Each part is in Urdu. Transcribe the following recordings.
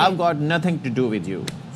I've got nothing to do with you।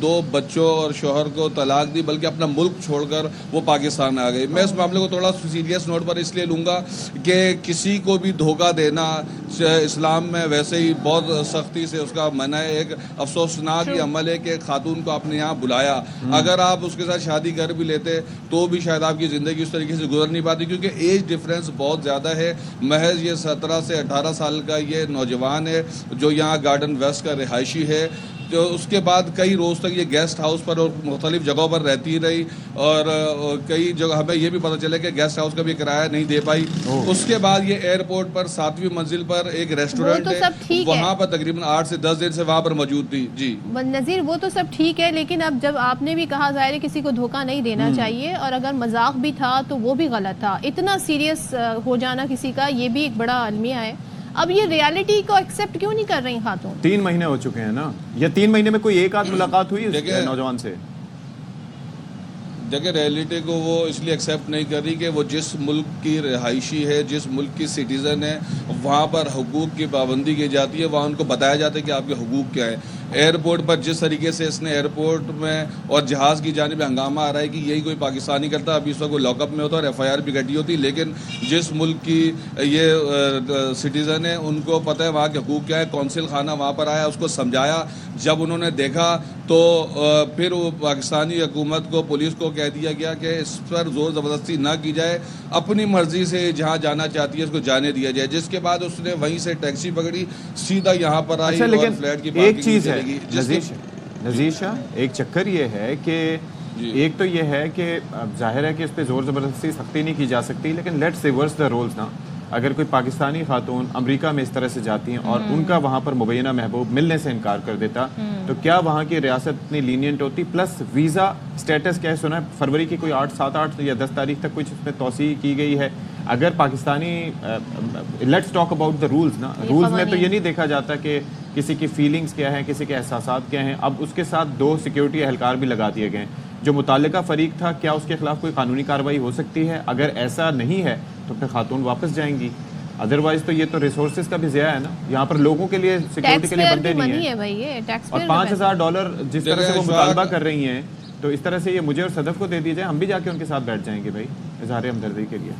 2 بچوں اور شوہر کو طلاق دی بلکہ اپنا ملک چھوڑ کر وہ پاکستان آ گئی. میں اس معاملے کو تھوڑا سیریس نوٹ پر اس لیے لوں گا کہ کسی کو بھی دھوکہ دینا اسلام میں ویسے ہی بہت سختی سے اس کا منع ہے. ایک افسوسناک یہ عمل ہے کہ خاتون کو آپ نے یہاں بلایا, اگر آپ اس کے ساتھ شادی کر بھی لیتے تو بھی شاید آپ کی زندگی اس طریقے سے گزر نہیں پاتی, کیونکہ ایج ڈفرینس بہت زیادہ ہے. محض یہ 17 سے 18 سال کا یہ نوجوان ہے جو یہاں گارڈن ویسٹ کا رہائشی ہے, جو اس کے بعد کئی روز تک یہ گیسٹ ہاؤس پر اور مختلف جگہوں پر رہتی رہی, اور کئی جگہ ہمیں یہ بھی پتہ چلا کہ گیسٹ ہاؤس کا بھی کرایہ نہیں دے پائی. اس کے بعد یہ ایئرپورٹ پر 7ویں منزل پر ایک ریسٹورینٹ ہے, وہاں پر تقریباً 8 سے 10 دن سے وہاں پر موجود تھی. جی نذیر, وہ تو سب ٹھیک ہے, لیکن اب جب آپ نے بھی کہا ظاہر ہے کسی کو دھوکہ نہیں دینا چاہیے, اور اگر مذاق بھی تھا تو وہ بھی غلط تھا. اتنا سیریس ہو جانا کسی کا یہ بھی ایک بڑا المیہ ہے. اب یہ ریالٹی کو ایکسپٹ کیوں نہیں کر رہی خاتون؟ 3 مہینے ہو چکے ہیں نا, یا 3 مہینے میں کوئی ایک آدھ ملاقات ہوئی اس نوجوان سے؟ دیکھیں ریئلٹی کو وہ اس لیے ایکسیپٹ نہیں کر رہی کہ وہ جس ملک کی رہائشی ہے, جس ملک کی سٹیزن ہے, وہاں پر حقوق کی پابندی کی جاتی ہے, وہاں ان کو بتایا جاتا ہے کہ آپ کے حقوق کیا ہیں. ایئرپورٹ پر جس طریقے سے اس نے ایئرپورٹ میں اور جہاز کی جانب ہنگامہ آ رہا ہے کہ یہی کوئی پاکستانی کرتا, ابھی اس وقت کوئی لاک اپ میں ہوتا اور ایف آئی آر بھی کٹی ہوتی, لیکن جس ملک کی یہ سٹیزن ہے ان کو پتہ ہے وہاں کے حقوق کیا ہے. کونسل خانہ وہاں پر آیا, اس کو سمجھایا, جب انہوں نے دیکھا تو پھر وہ پاکستانی حکومت کو, پولیس کو کہہ دیا گیا کہ اس پر زور زبردستی نہ کی جائے, اپنی مرضی سے جہاں جانا چاہتی ہے اس کو جانے دیا جائے. جس کے بعد اس نے وہیں سے ٹیکسی پکڑی, سیدھا یہاں پر آئی اور فلیٹ کی ایک چیز ہے نذیر شاہ, ایک چکر یہ ہے کہ ایک تو یہ ہے کہ ظاہر ہے کہ اس پہ زور زبردستی سختی نہیں کی جا سکتی, لیکن لیٹس ریورس دا رولز نا. اگر کوئی پاکستانی خاتون امریکہ میں اس طرح سے جاتی ہیں اور ان کا وہاں پر مبینہ محبوب ملنے سے انکار کر دیتا, تو کیا وہاں کی ریاست اتنی لینینٹ ہوتی؟ پلس ویزا سٹیٹس کیا ہے, سنا ہے فروری کی کوئی 7 یا 10 تاریخ تک کچھ اس میں توسیع کی گئی ہے. اگر Pakistani let's talk about the rules نا, رولز میں تو یہ نہیں دیکھا جاتا کہ کسی کی فیلنگز کیا ہیں, کسی کے احساسات کیا ہیں. اب اس کے ساتھ 2 سیکیورٹی اہلکار بھی لگا دیے گئے. جو متعلقہ فریق تھا, کیا اس کے خلاف کوئی قانونی کارروائی ہو سکتی ہے؟ اگر ایسا نہیں ہے تو پھر خاتون واپس جائیں گی, ادروائز تو یہ تو ریسورسز کا بھی ضیاع ہے نا. یہاں پر لوگوں کے لیے سیکیورٹی کے لیے بندے نہیں ہیں, اور $5,000 جس طرح سے وہ مطالبہ کر رہی ہیں, تو اس طرح سے یہ مجھے اور صدف کو دے دی جائے, ہم بھی جا کے ان کے ساتھ بیٹھ جائیں گے بھائی اظہار ہمدردی کے لیے.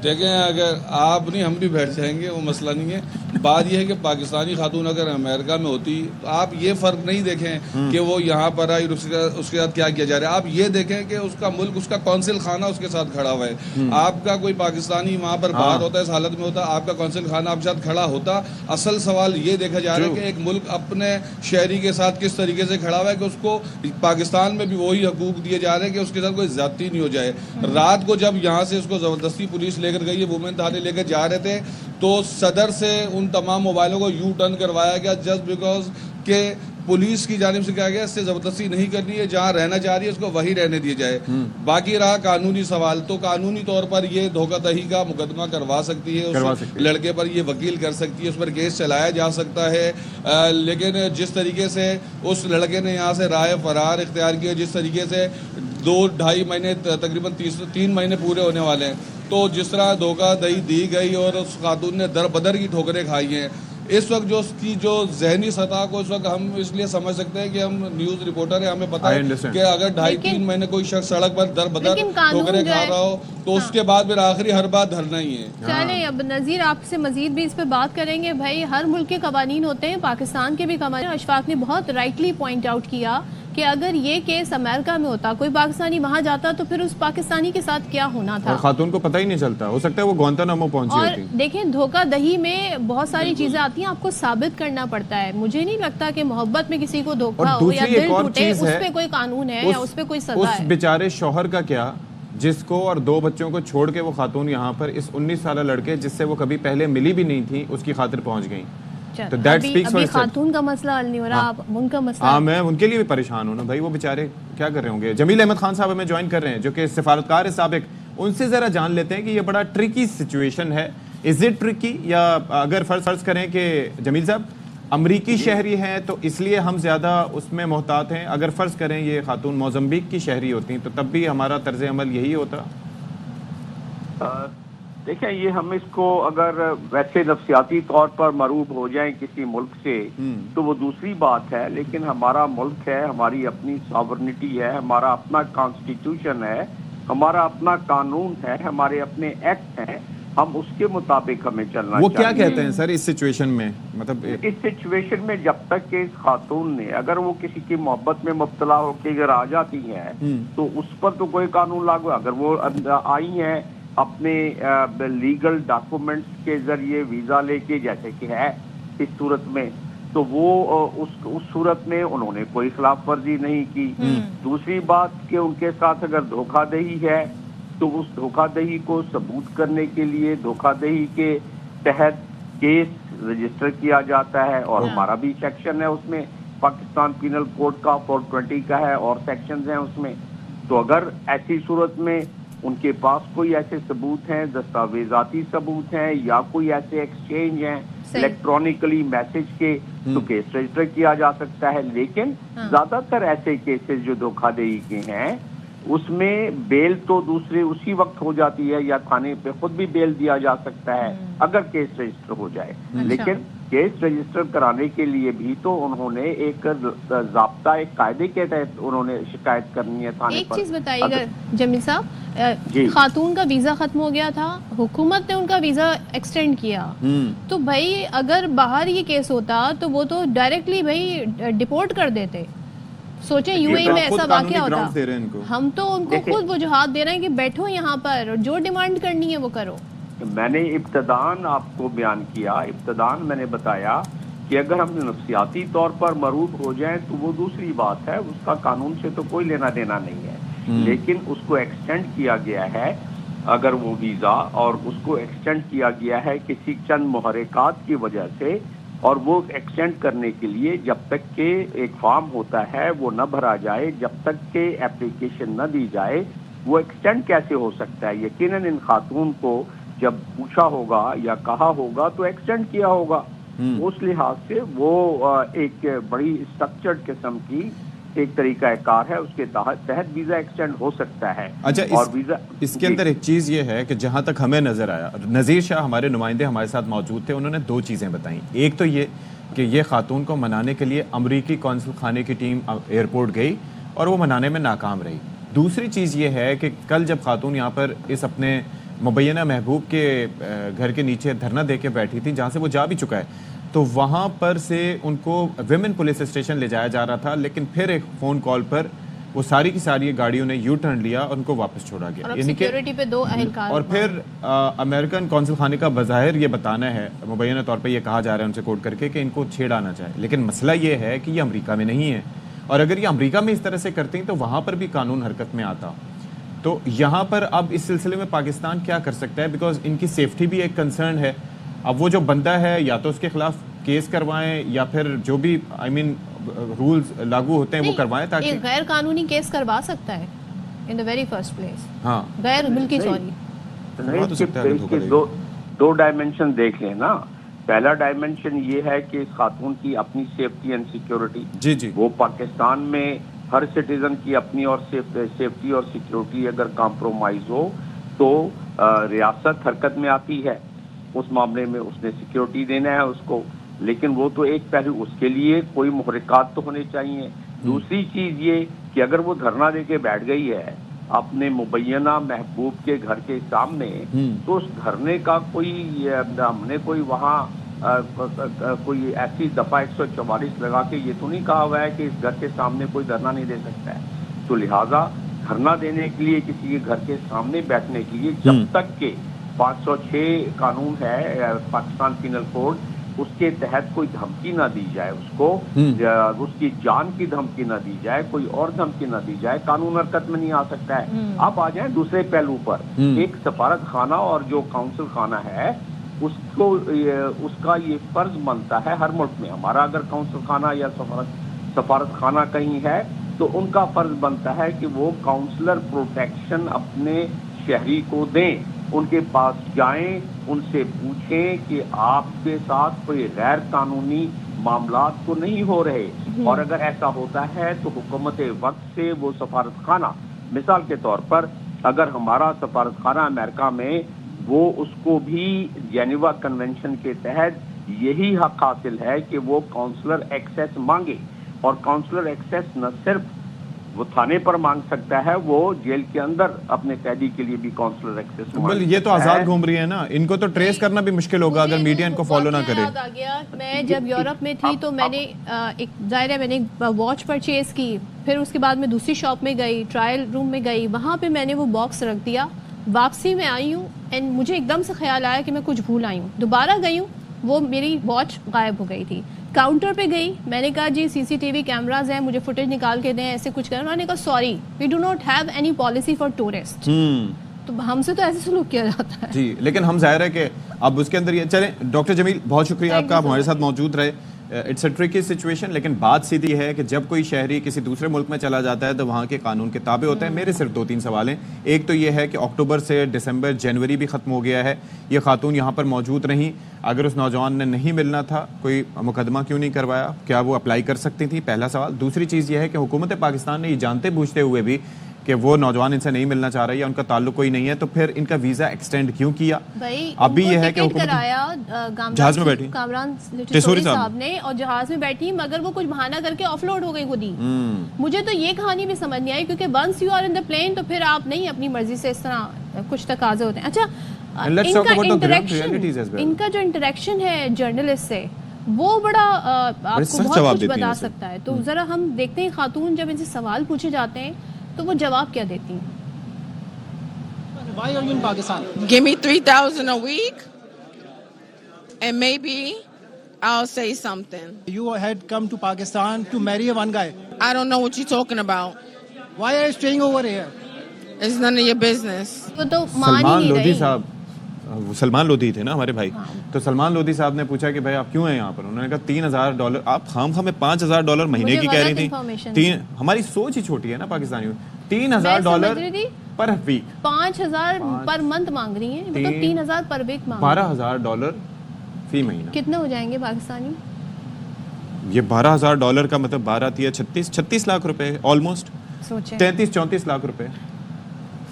دیکھیں اگر آپ نہیں, ہم بھی بیٹھ جائیں گے, وہ مسئلہ نہیں ہے. بات یہ ہے کہ پاکستانی خاتون اگر امریکہ میں ہوتی تو آپ یہ فرق نہیں دیکھیں کہ وہ یہاں پر آئی اس کے ساتھ کیا کیا جا رہا ہے. آپ یہ دیکھیں کہ اس کا ملک, اس کا کونسل خانہ اس کے ساتھ کھڑا ہوا ہے. آپ کا کوئی پاکستانی وہاں پر باہر ہوتا ہے, اس حالت میں ہوتا, آپ کا کونسل خانہ آپ کے ساتھ کھڑا ہوتا. اصل سوال یہ دیکھا جا رہا ہے کہ ایک ملک اپنے شہری کے ساتھ کس طریقے سے کھڑا ہوا ہے کہ اس کو پاکستان میں بھی وہی حقوق دیے جا رہے ہیں کہ اس کے ساتھ کوئی زیادتی نہیں ہو جائے. رات کو جب یہاں سے اس کو زبردستی پولیس لے کر گئی ہے, وومن تھانے لے کر جا رہے تھے, تو صدر سے ان تمام موبائلوں کو یو ٹرن کروایا گیا جسٹ بیکاز کہ پولیس کی جانب سے کہا گیا اس سے زبردستی نہیں کرنی ہے, جہاں رہنا چاہ رہی ہے اس کو وہی رہنے دیا جائے. باقی رہا قانونی سوال, تو قانونی طور پر یہ دھوکہ دہی کا مقدمہ کروا سکتی ہے, اس لڑکے پر یہ وکیل کر سکتی ہے, اس پر کیس چلایا جا سکتا ہے. لیکن جس طریقے سے اس لڑکے نے یہاں سے رائے فرار اختیار کیا, جس طریقے سے 2-2.5 مہینے تقریباً 3 مہینے پورے ہونے والے ہیں, تو جس طرح دھوکہ دہی دی گئی اور اس خاتون نے در بدر کی ٹھوکریں کھائی ہیں, اس وقت جو اس کی جو ذہنی سطح کو اس وقت ہم اس لیے سمجھ سکتے ہیں کہ ہم نیوز رپورٹر ہیں, ہمیں پتہ ہے کہ اگر 2.5-3 مہینے کوئی شخص سڑک پر در بدر ٹھوکریں کھا رہا ہو تو اس کے بعد پھر آخری ہر بات دھرنا ہی ہے. چلیں اب نذیر آپ سے مزید بھی اس پہ بات کریں گے. بھائی ہر ملک کے قوانین ہوتے ہیں, پاکستان کے بھی قوانین. اشفاق نے بہت رائٹلی پوائنٹ آؤٹ کیا کہ اگر یہ کیس امریکہ میں ہوتا, کوئی پاکستانی وہاں جاتا, تو پھر اس پاکستانی کے ساتھ کیا ہونا تھا. اور خاتون کو پتہ ہی نہیں چلتا, ہو سکتا ہے وہ گوانتانامو پہنچی ہوتی. اور دیکھیں دھوکہ دہی میں بہت ساری چیزیں آتی ہیں, آپ کو ثابت کرنا پڑتا ہے. مجھے نہیں لگتا کہ محبت میں کسی کو دھوکہ ہو یا دل ٹوٹے اس پہ کوئی قانون ہے یا اس پہ کوئی سزا ہے. اس بیچارے شوہر کا کیا, جس کو اور 2 بچوں کو چھوڑ کے وہ خاتون یہاں پر اس 19 سالہ لڑکے جس سے وہ کبھی پہلے ملی بھی نہیں تھی اس کی خاطر پہنچ گئیں. ابھی خاتون کا مسئلہ حل نہیں ہو رہا, ان کا مسئلہ. ہاں میں ان کے لیے بھی پریشان ہوں نا بھائی, وہ بیچارے کیا کر رہے ہوں گے. جمیل احمد خان صاحب ہمیں جوائن کر رہے ہیں جو کہ سفارتکار ہے سابق, ان سے ذرا جان لیتے ہیں کہ یہ بڑا ٹرکی سچویشن ہے. از اٹ ٹرکی, یا اگر فرض کریں کہ جمیل صاحب امریکی شہری ہیں تو اس لیے ہم زیادہ اس میں محتاط ہیں, اگر فرض کریں یہ خاتون موزمبیق کی شہری ہوتی ہیں تو تب بھی ہمارا طرز عمل یہی ہوتا. دیکھیں یہ ہم اس کو اگر ویسے نفسیاتی طور پر مروب ہو جائیں کسی ملک سے تو وہ دوسری بات ہے، لیکن ہمارا ملک ہے، ہماری اپنی ساورنٹی ہے، ہمارا اپنا کانسٹیٹیوشن ہے، ہمارا اپنا قانون ہے، ہمارے اپنے ایکٹ ہیں، ہم اس کے مطابق ہمیں چلنا چاہیے۔ وہ کیا کہتے ہیں سر اس سچویشن میں؟ مطلب اس سچویشن میں جب تک کہ اس خاتون نے اگر وہ کسی کی محبت میں مبتلا ہو کے اگر آ جاتی ہیں تو اس پر تو کوئی قانون لاگو، اگر وہ آئی ہیں اپنے لیگل ڈاکومنٹس کے ذریعے ویزا لے کے جیسے کہ ہے اس صورت میں، تو وہ اس صورت میں انہوں نے کوئی خلاف ورزی نہیں کی۔ دوسری بات کہ ان کے ساتھ اگر دھوکہ دہی ہے تو اس دھوکہ دہی کو ثبوت کرنے کے لیے دھوکہ دہی کے تحت کیس رجسٹر کیا جاتا ہے، اور ہمارا بھی سیکشن ہے اس میں، پاکستان پینل کوڈ کا 420 کا ہے اور سیکشنز ہیں اس میں۔ تو اگر ایسی صورت میں ان کے پاس کوئی ایسے ثبوت ہیں، دستاویزاتی ثبوت ہیں یا کوئی ایسے ایکسچینج ہیں الیکٹرانکلی میسج کے، تو کیس رجسٹر کیا جا سکتا ہے۔ لیکن زیادہ تر ایسے کیسز جو دھوکہ دہی کے ہیں اس میں بیل تو دوسرے اسی وقت ہو جاتی ہے یا تھانے پہ خود بھی بیل دیا جا سکتا ہے اگر کیس رجسٹر ہو جائے، لیکن کیس رجسٹر کرانے کے لیے بھی تو انہوں نے ایک ضابطہ ایک قاعدے کے تحت انہوں نے شکایت کرنی ہے تھانے پر۔ ایک چیز بتائیے گا جمیل صاحب، خاتون کا ویزا ختم ہو گیا تھا، حکومت نے ان کا ویزا ایکسٹینڈ کیا، تو بھائی اگر باہر یہ کیس ہوتا تو وہ تو ڈائریکٹلی بھائی ڈیپورٹ کر دیتے۔ سوچیں یو اے میں ایسا واقعہ ہوتا، ہم تو ان کو خود وجوہات دے رہے ہیں کہ بیٹھو یہاں پر، جو ڈیمانڈ کرنی ہے وہ کرو۔ میں نے ابتداً آپ کو بیان کیا، ابتداً میں نے بتایا کہ اگر ہم نفسیاتی طور پر مروب ہو جائیں تو وہ دوسری بات ہے، اس کا قانون سے تو کوئی لینا دینا نہیں ہے، لیکن اس کو ایکسٹینڈ کیا گیا ہے اگر وہ ویزا، اور اس کو ایکسٹینڈ کیا گیا ہے کسی چند محرکات کی وجہ سے، اور وہ ایکسٹینڈ کرنے کے لیے جب تک کہ ایک فارم ہوتا ہے وہ نہ بھرا جائے، جب تک کہ ایپلیکیشن نہ دی جائے، وہ ایکسٹینڈ کیسے ہو سکتا ہے؟ یقیناً ان خاتون کو جب پوچھا ہوگا یا کہا ہوگا تو ایکسٹینڈ کیا ہوگا۔ اس لحاظ سے وہ ایک بڑی اسٹرکچرڈ قسم کی ایک طریقہ کار ہے، اس کے تحت ویزا ایکسٹینڈ ہو سکتا ہے۔ اچھا، اس کے اندر ایک چیز یہ ہے کہ جہاں تک ہمیں نظر آیا، نذیر شاہ ہمارے نمائندے ہمارے ساتھ موجود تھے، انہوں نے دو چیزیں بتائیں۔ ایک تو یہ کہ یہ خاتون کو منانے کے لیے امریکی قونصل خانے کی ٹیم ایئرپورٹ گئی اور وہ منانے میں ناکام رہی۔ دوسری چیز یہ ہے کہ کل جب خاتون یہاں پر اس اپنے مبینہ محبوب کے گھر کے نیچے دھرنا دے کے بیٹھی تھی، جہاں سے وہ جا بھی چکا ہے، تو وہاں پر سے ان کو ویمن پولیس اسٹیشن لے جایا جا رہا تھا، لیکن پھر ایک فون کال پر وہ ساری کی ساری گاڑیوں نے یو ٹرن لیا اور ان کو واپس چھوڑا گیا، یعنی کہ اور پھر امریکن قونصل خانے کا بظاہر یہ بتانا ہے، مبینہ طور پہ یہ کہا جا رہا ہے ان سے کوٹ کر کے کہ ان کو چھیڑانا چاہے، لیکن مسئلہ یہ ہے کہ یہ امریکہ میں نہیں ہے، اور اگر یہ امریکہ میں اس طرح سے کرتے ہیں تو وہاں پر بھی قانون حرکت میں آتا۔ تو یہاں پر اب اس سلسلے میں پاکستان کیا کر سکتا ہے؟ بیکاز ان کی سیفٹی بھی ایک کنسرن ہے۔ اب وہ جو بندہ ہے یا تو اس کے خلاف کیس کروائیں یا پھر جو بھی رولز لاگو ہوتے ہیں وہ کروائیں، تاکہ ایک غیر قانونی کیس کروا سکتا ہے ان دی ویری فرسٹ پلیس، ہاں غیر ملکی سوری۔ دو ڈائمنشن دیکھ لیں نا، پہلا ڈائمنشن یہ ہے کہ اس خاتون کی اپنی سیفٹی اینڈ سیکیورٹی، جی وہ پاکستان میں ہر سٹیزن کی اپنی اور سیفٹی اور سیکیورٹی اگر کمپرومائز ہو تو ریاست حرکت میں آتی ہے، اس معاملے میں اس نے سیکیورٹی دینا ہے اس کو، لیکن وہ تو ایک پہلو، اس کے لیے کوئی محرکات تو ہونے چاہیے۔ دوسری چیز یہ کہ اگر وہ دھرنا دے کے بیٹھ گئی ہے اپنے مبینہ محبوب کے گھر کے سامنے، تو اس دھرنے کا کوئی ہم نے کوئی وہاں کوئی ایسی دفعہ 144 لگا کے یہ تو نہیں کہا ہوا ہے کہ اس گھر کے سامنے کوئی دھرنا نہیں دے سکتا ہے، تو لہٰذا دھرنا دینے کے لیے کسی کے گھر کے سامنے بیٹھنے کے لیے جب تک کہ 506 قانون ہے پاکستان پینل کوڈ، اس کے تحت کوئی دھمکی نہ دی جائے اس کو، اس کی جان کی دھمکی نہ دی جائے، کوئی اور دھمکی نہ دی جائے، قانون حرکت میں نہیں آ سکتا ہے۔ اب آ جائیں دوسرے پہلو پر، ایک سفارت خانہ اور جو قونصل خانہ ہے اس کا یہ فرض بنتا ہے ہر ملک میں، ہمارا اگر قونصل خانہ یا سفارت خانہ کہیں ہے تو ان کا فرض بنتا ہے کہ وہ کاؤنسلر پروٹیکشن اپنے شہری کو دیں، ان کے پاس جائیں، ان سے پوچھیں کہ آپ کے ساتھ کوئی غیر قانونی معاملات تو نہیں ہو رہے، اور اگر ایسا ہوتا ہے تو حکومت وقت سے وہ سفارت خانہ، مثال کے طور پر اگر ہمارا سفارت خانہ امریکہ میں وہ اس کو بھی جنیوا کنونشن کے تحت یہی حق حاصل ہے کہ وہ کاؤنسلر ایکسیس مانگے، اور کاؤنسلر ایکسیس نہ صرف وہ تھانے پر مانگ سکتا ہے، وہ جیل کے اندر اپنے قیدی کے لیے بھی کاؤنسلر ایکسیس مانگ. یہ تو آزاد گھوم رہی ہے نا، ان کو تو ٹریس کرنا بھی مشکل ہوگا اگر میڈیا ان کو فالو نہ کرے. میں جب یورپ میں تھی تو میں نے ایک ظاہر ہے میں نے واچ پرچیز کی، پھر اس کے بعد میں دوسری شاپ میں گئی، ٹرائل روم میں گئی، وہاں پہ میں نے وہ باکس رکھ دیا. واپسی میں آئی ہوں اینڈ مجھے ایک دم سے خیال آیا کہ میں کچھ بھول آئی ہوں. دوبارہ گئی ہوں، وہ میری واچ غائب ہو گئی تھی. کاؤنٹر پہ گئی، میں نے کہا جی سی ٹی وی کیمراز ہیں، مجھے فوٹیج نکال کے دیں، ایسے کچھ کریں. انہوں نے کہا sorry we do not have any policy for tourist. تو ہم سے تو ایسے سلوک کیا جاتا ہے جی. لیکن ہم ظاہر ہے کہ اب اس کے اندر یہ چلیں. ڈاکٹر جمیل بہت شکریہ آپ کا، ہمارے ساتھ موجود رہے. اٹس اے ٹرکی سچویشن، لیکن بات سیدھی ہے کہ جب کوئی شہری کسی دوسرے ملک میں چلا جاتا ہے تو وہاں کے قانون کے تابع ہوتا ہے. میرے صرف 2-3 سوال ہیں. ایک تو یہ ہے کہ اکتوبر سے دسمبر جنوری بھی ختم ہو گیا ہے، یہ خاتون یہاں پر موجود رہیں، اگر اس نوجوان نے نہیں ملنا تھا کوئی مقدمہ کیوں نہیں کروایا؟ کیا وہ اپلائی کر سکتی تھی؟ پہلا سوال. دوسری چیز یہ ہے کہ حکومت پاکستان نے یہ جانتے بوجھتے ہوئے بھی کہ وہ نوجوان ان سے نہیں ملنا چاہ رہا ہے یا ان کا تعلق کوئی نہیں ہے، تو پھر ان کا ویزا ایکسٹینڈ کیوں کیا؟ ابھی یہ ہے کہ حکومت جہاز میں بیٹھی کامران ٹیسوری صاحب نے، اور جہاز میں بیٹھی مگر وہ کچھ بہانہ کر کے آف لوڈ ہو گئی خود ہی. مجھے تو یہ کہانی بھی سمجھ نہیں آئی، کیونکہ once you are in the plane تو پھر آپ نہیں اپنی مرضی سے اس طرح کچھ تقاضے ہوتے ہیں. اچھا ان کا جو انٹریکشن ہے جرنلسٹ سے وہ بڑا آپ کو بہت کچھ بتا سکتا ہے. تو ذرا ہم دیکھتے ہیں خاتون جب ان سے سوال پوچھے جاتے ہیں تو وہ جواب کیا دیتی ہیں. Why are you in Pakistan? Give me $3,000 a week and maybe I'll say something. You had come to Pakistan to marry one guy. I don't know what you're talking about. Why are you staying over here? It's none of your business. وہ تو مان ہی نہیں رہی. سلمان لودھی تھے نا ہمارے بھائی. تو سلمان لودھی صاحب نے پوچھا کہ بھائی آپ کیوں ہیں یہاں پر؟ انہوں نے کہا $3,000. آپ خام ہمیں $5,000 مہینے کی کہہ رہی تھی. ہماری سوچ ہی چھوٹی ہے نا پاکستانیوں. $3,000 پر ویک، 5,000 پر منتھ مانگ رہی ہیں، مطلب 3,000 پر ویک مانگ رہی ہیں. $12,000 فی مہینہ کتنے ہو جائیں گے پاکستانی؟ یہ $12,000 کا مطلب 36 لاکھ روپے آلموسٹ. سوچیں 33-34 لاکھ روپے.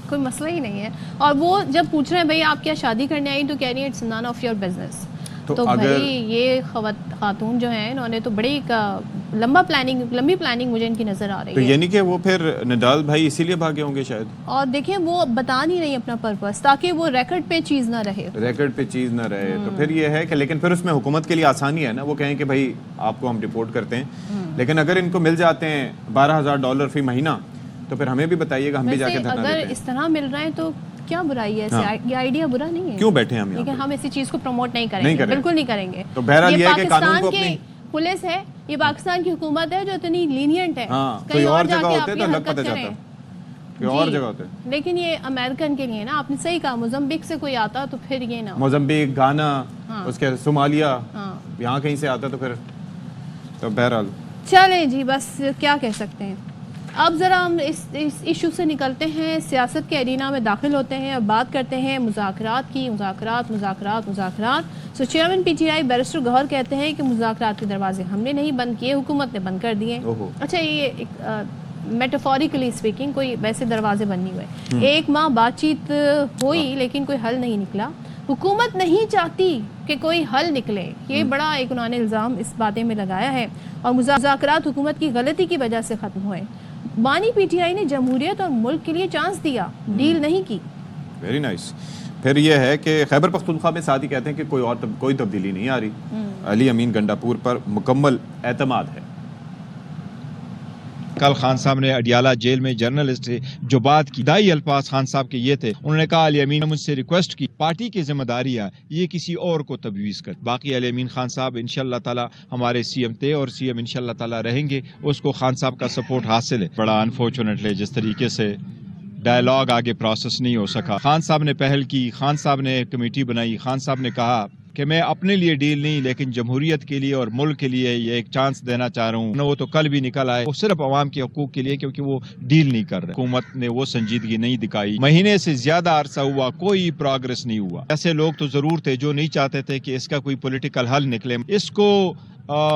کوئی مسئلہ ہی نہیں ہے. اور وہ جب پوچھ رہے ہیں بھائی آپ کیا شادی کرنے آئی، تو کہہ رہی ہیں it's none of your business. تو بھائی یہ خاتون جو ہیں انہوں نے تو بڑی لمبی پلاننگ مجھے ان کی نظر آ رہی ہے. تو یعنی کہ وہ پھر نڈال بھائی اسی لیے بھاگے ہوں گے شاید. اور دیکھیں وہ بتا نہیں رہی اپنا پرپس تاکہ وہ ریکارڈ پہ چیز نہ رہے. تو پھر یہ ہے کہ لیکن پھر اس میں حکومت کے لیے آسانی ہے نا، وہ کہیں کہ بھائی آپ کو ہم رپورٹ کرتے ہیں. لیکن اگر ان کو مل جاتے ہیں $12,000 فی مہینہ تو پھر ہمیں بھی بتائیے گا، ہم بھی جا کے دھرنا دیتے ہیں. اگر اس طرح مل رہے ہیں تو کیا برائی ہے؟ یہ آئیڈیا برا نہیں ہے. کیوں بیٹھے ہم یہاں؟ لیکن ہم ایسی چیز کو پروموٹ نہیں کریں گے، بالکل نہیں کریں گے. تو بہرحال یہ ہے کہ قانون کو اپنی پولیس ہے، یہ پاکستان کی حکومت ہے جو اتنی لینینٹ ہے. کوئی اور جگہ ہوتے تو لگ پتہ جاتا، کوئی اور جگہ ہوتے. لیکن یہ امریکن کے لیے نا، آپ نے صحیح کہا، موزمبیک سے کوئی آتا تو پھر یہ نا، موزمبیک، گانا، اس کے صومالیہ، یہاں کہیں سے آتا تو پھر تو بہرحال چلیں جی بس کیا کہہ سکتے ہیں. اب ذرا ہم اس ایشو سے نکلتے ہیں، سیاست کے ارینا میں داخل ہوتے ہیں اور بات کرتے ہیں مذاکرات کی. مذاکرات. So chairman P T I barrister Gohar کہتے ہیں کہ مذاکرات کے دروازے ہم نے نہیں بند کیے، حکومت نے بند کر دیے. اچھا یہ میٹافوریکلی اسپیکنگ کوئی ویسے دروازے بند نہیں ہوئے. 1 ماہ بات چیت ہوئی لیکن کوئی حل نہیں نکلا. حکومت نہیں چاہتی کہ کوئی حل نکلے، یہ بڑا ایک انہوں نے الزام اس باتیں میں لگایا ہے. اور مذاکرات حکومت کی غلطی کی وجہ سے ختم ہوئے. بانی پی ٹی آئی نے جمہوریت اور ملک کے لیے چانس دیا، ڈیل نہیں کی. Very nice. پھر یہ ہے کہ خیبر پختونخوا میں ساتھ ہی کہتے ہیں کہ کوئی تبدیلی نہیں آ رہی. علی امین گنڈاپور پر مکمل اعتماد ہے. کل خان صاحب نے اڈیالہ جیل میں جرنلسٹ سے جو بات کی، دائی الفاظ خان صاحب کے یہ تھے. انہوں نے کہا علی امین نے مجھ سے ریکویسٹ کی، پارٹی کی ذمہ داری ہے یہ کسی اور کو تجویز کر. باقی علی امین خان صاحب انشاءاللہ تعالی ہمارے سی ایم تھے اور سی ایم انشاءاللہ تعالی رہیں گے. اس کو خان صاحب کا سپورٹ حاصل ہے. بڑا انفارچونیٹلی جس طریقے سے ڈائلاگ آگے پروسیس نہیں ہو سکا. خان صاحب نے پہل کی، خان صاحب نے کمیٹی بنائی. خان صاحب نے کہا کہ میں اپنے لیے ڈیل نہیں لیکن جمہوریت کے لیے اور ملک کے لیے یہ ایک چانس دینا چاہ رہا ہوں. وہ تو کل بھی نکل آئے، وہ صرف عوام کے حقوق کے لیے، کیونکہ وہ ڈیل نہیں کر رہے. حکومت نے وہ سنجیدگی نہیں دکھائی. مہینے سے زیادہ عرصہ ہوا، کوئی پروگریس نہیں ہوا. ایسے لوگ تو ضرور تھے جو نہیں چاہتے تھے کہ اس کا کوئی پولیٹیکل حل نکلے. اس کو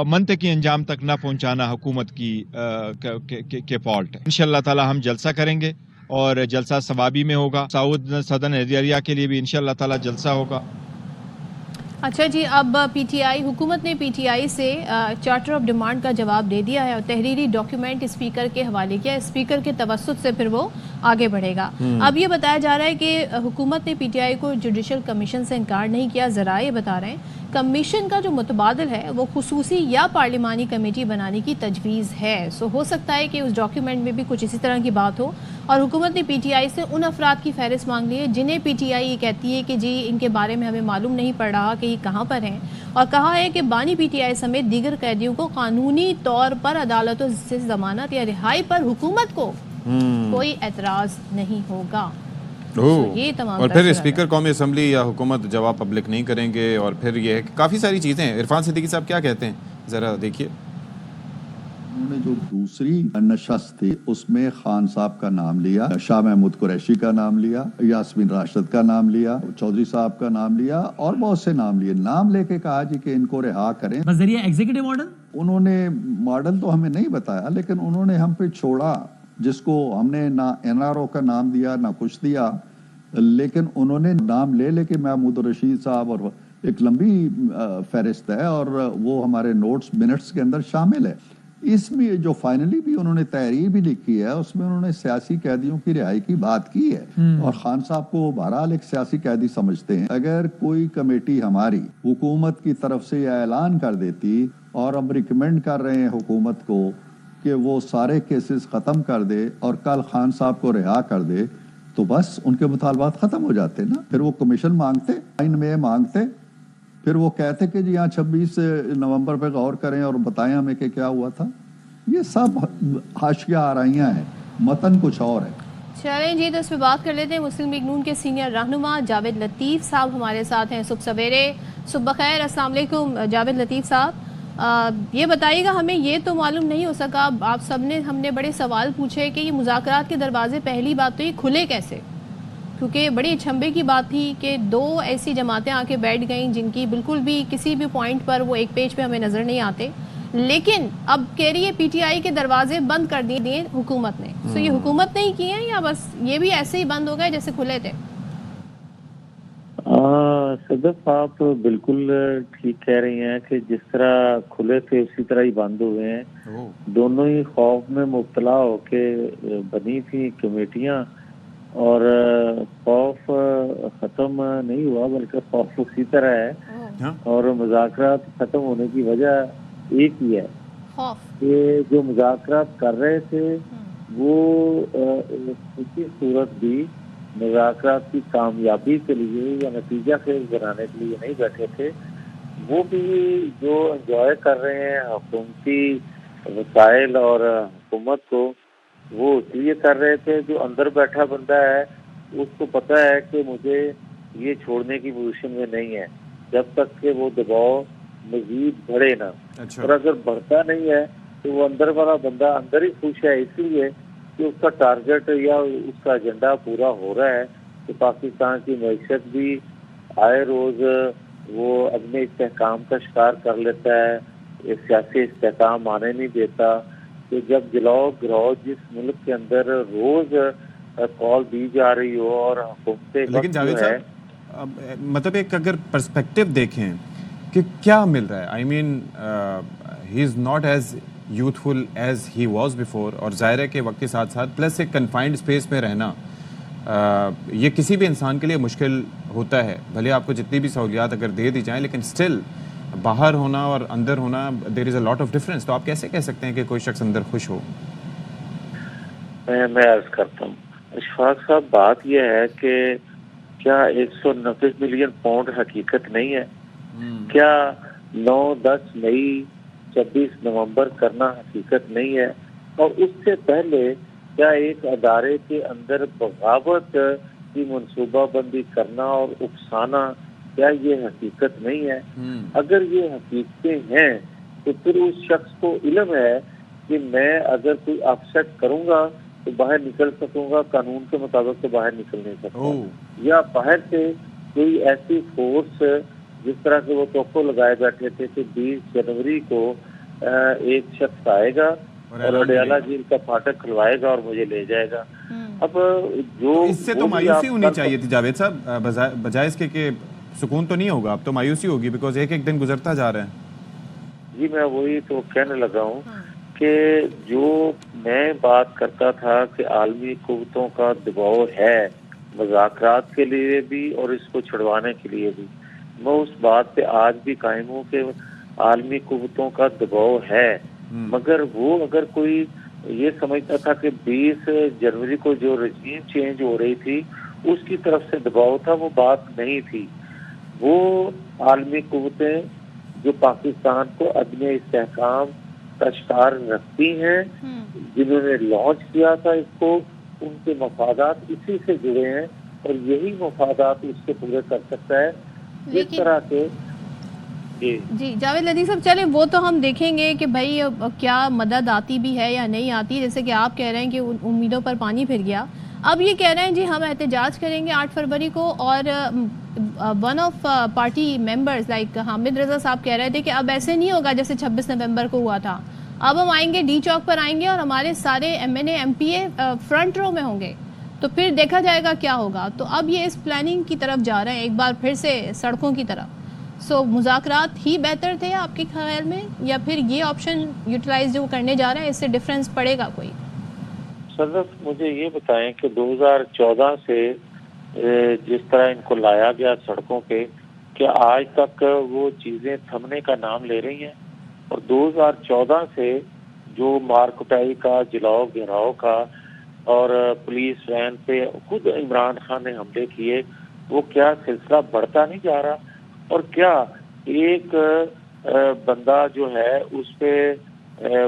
منطقی انجام تک نہ پہنچانا حکومت کی فالٹ ہے. انشاءاللہ تعالی ہم جلسہ کریں گے اور جلسہ ثوابی میں ہوگا. سعود صدن ایریا کے لیے بھی انشاءاللہ تعالی جلسہ ہوگا. اچھا جی، اب پی ٹی آئی حکومت نے پی ٹی آئی سے چارٹر آف ڈیمانڈ کا جواب دے دیا ہے اور تحریری ڈاکیومنٹ اسپیکر کے حوالے کیا. اسپیکر کے توسط سے پھر وہ آگے بڑھے گا. اب یہ بتایا جا رہا ہے کہ حکومت نے پی ٹی آئی کو جوڈیشل کمیشن سے انکار نہیں کیا. ذرائع یہ بتا رہے ہیں کمیشن کا جو متبادل ہے وہ خصوصی یا پارلیمانی کمیٹی بنانے کی تجویز ہے. سو ہو سکتا ہے کہ اس ڈاکیومنٹ میں بھی کچھ اسی طرح کی بات ہو. اور حکومت نے پی ٹی آئی سے ان افراد کی فہرست مانگ لی ہے جنہیں پی ٹی آئی یہ کہتی ہے کہ جی ان کے بارے میں ہمیں معلوم نہیں پڑ رہا کہ یہ کہاں پر ہیں، اور کہا ہے کہ بانی پی ٹی آئی سمیت دیگر قیدیوں کو قانونی طور پر عدالتوں سے ضمانت یا رہائی پر حکومت کو کوئی اعتراض نہیں ہوگا. یہ تمام اور پھر اسپیکر قومی اسمبلی یا حکومت جواب پبلک نہیں کریں گے. اور پھر یہ کافی ساری چیزیں ہیں. عرفان صدیقی صاحب کیا کہتے ہیں ذرا دیکھیے. انہوں نے جو دوسری نشست تھی اس میں خان صاحب کا نام لیا، شاہ محمود قریشی کا نام لیا، یاسمین راشد کا نام لیا، چودھری صاحب کا نام لیا اور بہت سے نام لیے. نام لے کے کہا جی کہ ان کو رہا کریں بذریعہ ایگزیکٹو آرڈر. انہوں نے ماڈل تو ہمیں نہیں بتایا لیکن انہوں نے ہم پہ چھوڑا، جس کو ہم نے نہ این آر او کا نام دیا نہ کچھ دیا، لیکن انہوں نے نام لے کے محمود رشید صاحب اور ایک لمبی فہرست ہے اور وہ ہمارے نوٹس منٹس کے اندر شامل ہے. اس میں جو فائنلی بھی انہوں نے تحریر بھی لکھی ہے اس میں انہوں نے سیاسی قیدیوں کی رہائی کی بات کی ہے اور خان صاحب کو بہرحال ایک سیاسی قیدی سمجھتے ہیں. اگر کوئی کمیٹی ہماری حکومت کی طرف سے یہ اعلان کر دیتی اور ہم ریکمینڈ کر رہے ہیں حکومت کو کہ وہ سارے کیسز ختم کر دے اور کل خان صاحب کو رہا کر دے تو بس ان کے مطالبات ختم ہو جاتے نا. پھر وہ کمیشن مانگتے، آئین میں مانگتے، پھر وہ کہتے کہ جی یہاں 26 نومبر پہ غور کریں اور بتائیں ہمیں کہ کیا ہوا تھا. یہ سب حاشیہ آرائیاں ہیں، متن کچھ اور ہے. چلیں جی، تو اس پہ بات کر لیتے ہیں. مسلم لیگ نون کے سینئر رہنما جاوید لطیف صاحب ہمارے ساتھ ہیں. صبح سویرے، صبح بخیر. السلام علیکم جاوید لطیف صاحب. یہ بتائیے گا ہمیں یہ تو معلوم نہیں ہو سکا، آپ سب نے ہم نے بڑے سوال پوچھے کہ یہ مذاکرات کے دروازے پہلی بات تو یہ کھلے کیسے، کیونکہ بڑی اچھمبے کی بات تھی کہ دو ایسی جماعتیں آ کے بیٹھ گئیں جن کی بالکل بھی کسی بھی پوائنٹ پر وہ ایک پیج پہ ہمیں نظر نہیں آتے، لیکن اب کہہ رہی ہے پی ٹی آئی کے دروازے بند کر دیے حکومت نے. سو یہ حکومت نے ہی کیے ہیں یا بس یہ بھی ایسے ہی بند ہو گئے جیسے کھلے تھے؟ صدف آپ بالکل ٹھیک کہہ رہی ہیں کہ جس طرح کھلے تھے اسی طرح ہی بند ہوئے ہیں. دونوں ہی خوف میں مبتلا ہو کے بنی تھی کمیٹیاں اور خوف ختم نہیں ہوا بلکہ خوف اسی طرح ہے اور مذاکرات ختم ہونے کی وجہ ایک ہی ہے کہ جو مذاکرات کر رہے تھے وہ کسی صورت بھی مذاکرات کی کامیابی کے لیے یا نتیجہ خیز بنانے کے لیے نہیں بیٹھے تھے. وہ بھی جو انجوائے کر رہے ہیں حکومتی وسائل اور حکومت کو وہ اس لیے کر رہے تھے. جو اندر بیٹھا بندہ ہے اس کو پتہ ہے کہ مجھے یہ چھوڑنے کی پوزیشن میں نہیں ہے جب تک کہ وہ دباؤ مزید بڑھے نہ. اور اگر بڑھتا نہیں ہے تو وہ اندر والا بندہ اندر ہی خوش ہے اس لیے کہ اس کا ٹارگٹ یا اس کا ایجنڈا پورا ہو رہا ہے کہ پاکستان کی معیشت بھی آئے روز وہ اپنے استحکام کا شکار کر لیتا ہے، سیاسی استحکام آنے نہیں دیتا. کہ جب جلاؤ گراؤ جس ملک کے اندر روز کال دی جا رہی ہو اور حکومتیں، لیکن جاوید صاحب مطلب ایک اگر پرسپیکٹو دیکھیں کہ کیا مل رہا ہے، I mean he is not as youthful as he was before, اور ظاہر ہے کہ وقت کے ساتھ ساتھ پلس ایک کنفائنڈ اسپیس میں رہنا یہ کسی بھی انسان کے لیے مشکل ہوتا ہے. بھلے آپ کو جتنی بھی سہولیات اگر دے دی جائیں لیکن اسٹل باہر ہونا اور اندر ہونا دیر is a lot of difference. تو آپ کیسے کہہ سکتے ہیں کہ کوئی شخص اندر خوش ہو؟ میں عرض کرتا ہوں اشفاق صاحب، بات یہ ہے کہ کیا 190 ملین پاؤنڈ حقیقت نہیں ہے؟ کیا 9-10 مئی 26 نومبر کرنا حقیقت نہیں ہے؟ اور اس سے پہلے کیا ایک ادارے کے اندر بغاوت کی منصوبہ بندی کرنا اور اکسانا کیا یہ حقیقت نہیں ہے؟ اگر یہ حقیقتیں ہیں تو پھر اس شخص کو علم ہے کہ میں اگر کوئی آفسیٹ کروں گا تو باہر نکل سکوں گا، قانون کے مطابق تو باہر نکل نہیں سکتا. یا باہر سے کوئی ایسی فورس جس طرح سے وہ توقع لگائے بیٹھے تھے کہ 20 جنوری کو ایک شخص آئے گا اور اڈیالہ جیل کا پھاٹک کھلوائے گا اور مجھے لے جائے گا. اب جو اس سے تو مایوسی ہونی چاہیے تھی جاوید صاحب، بجائے اس کے کہ سکون تو نہیں ہوگا، اب تو مایوسی ہوگی، بیکاز ایک ایک دن گزرتا جا رہا ہے۔ جی میں وہی تو کہنے لگا ہوں کہ جو میں بات کرتا تھا کہ عالمی قوتوں کا دباؤ ہے مذاکرات کے لیے بھی اور اس کو چھڑوانے کے لیے بھی، میں اس بات پہ آج بھی قائم ہوں کہ عالمی قوتوں کا دباؤ ہے، مگر وہ اگر کوئی یہ سمجھتا تھا کہ 20 جنوری کو جو رجیم چینج ہو رہی تھی اس کی طرف سے دباؤ تھا، وہ بات نہیں تھی۔ وہ عالمی قوتیں جو پاکستان کو عدم استحکام کا شکار رکھتی ہیں، جنہوں نے لانچ کیا تھا اس کو، ان کے مفادات اسی سے جڑے ہیں اور یہی مفادات اس سے پورے کر سکتا ہے جس طرح کے جی جاوید لطیف صاحب، چلیں وہ تو ہم دیکھیں گے کہ بھائی کیا مدد آتی بھی ہے یا نہیں آتی، جیسے کہ آپ کہہ رہے ہیں کہ امیدوں پر پانی پھر گیا، اب یہ کہہ رہے ہیں جی ہم احتجاج کریں گے 8 فروری کو، اور one of party members like Hamid Raza صاحب کہہ رہے تھے کہ اب ایسے نہیں ہوگا جیسے 26 نومبر کو ہوا تھا، اب ہم آئیں گے ڈی چوک پر آئیں گے اور ہمارے سارے M N A M P A front row میں ہوں گے، تو پھر دیکھا جائے گا کیا ہوگا۔ تو اب یہ اس پلاننگ کی طرف جا رہے ہیں ایک بار پھر سے سڑکوں کی طرف، سو مذاکرات ہی بہتر تھے آپ کے خیال میں، یا پھر یہ آپشن یوٹیلائز جو کرنے جا رہے ہیں اس سے ڈفرینس پڑے گا کوئی؟ صدف مجھے یہ بتائیں کہ 2014 سے جس طرح ان کو لایا گیا سڑکوں پہ، کیا آج تک وہ چیزیں تھمنے کا نام لے رہی ہیں؟ اور 2014 سے جو مار کٹائی کا، جلاؤ گھیراؤ کا اور پولیس وین پہ خود عمران خان نے حملے کیے، وہ کیا سلسلہ بڑھتا نہیں جا رہا؟ اور کیا ایک بندہ جو ہے اس پہ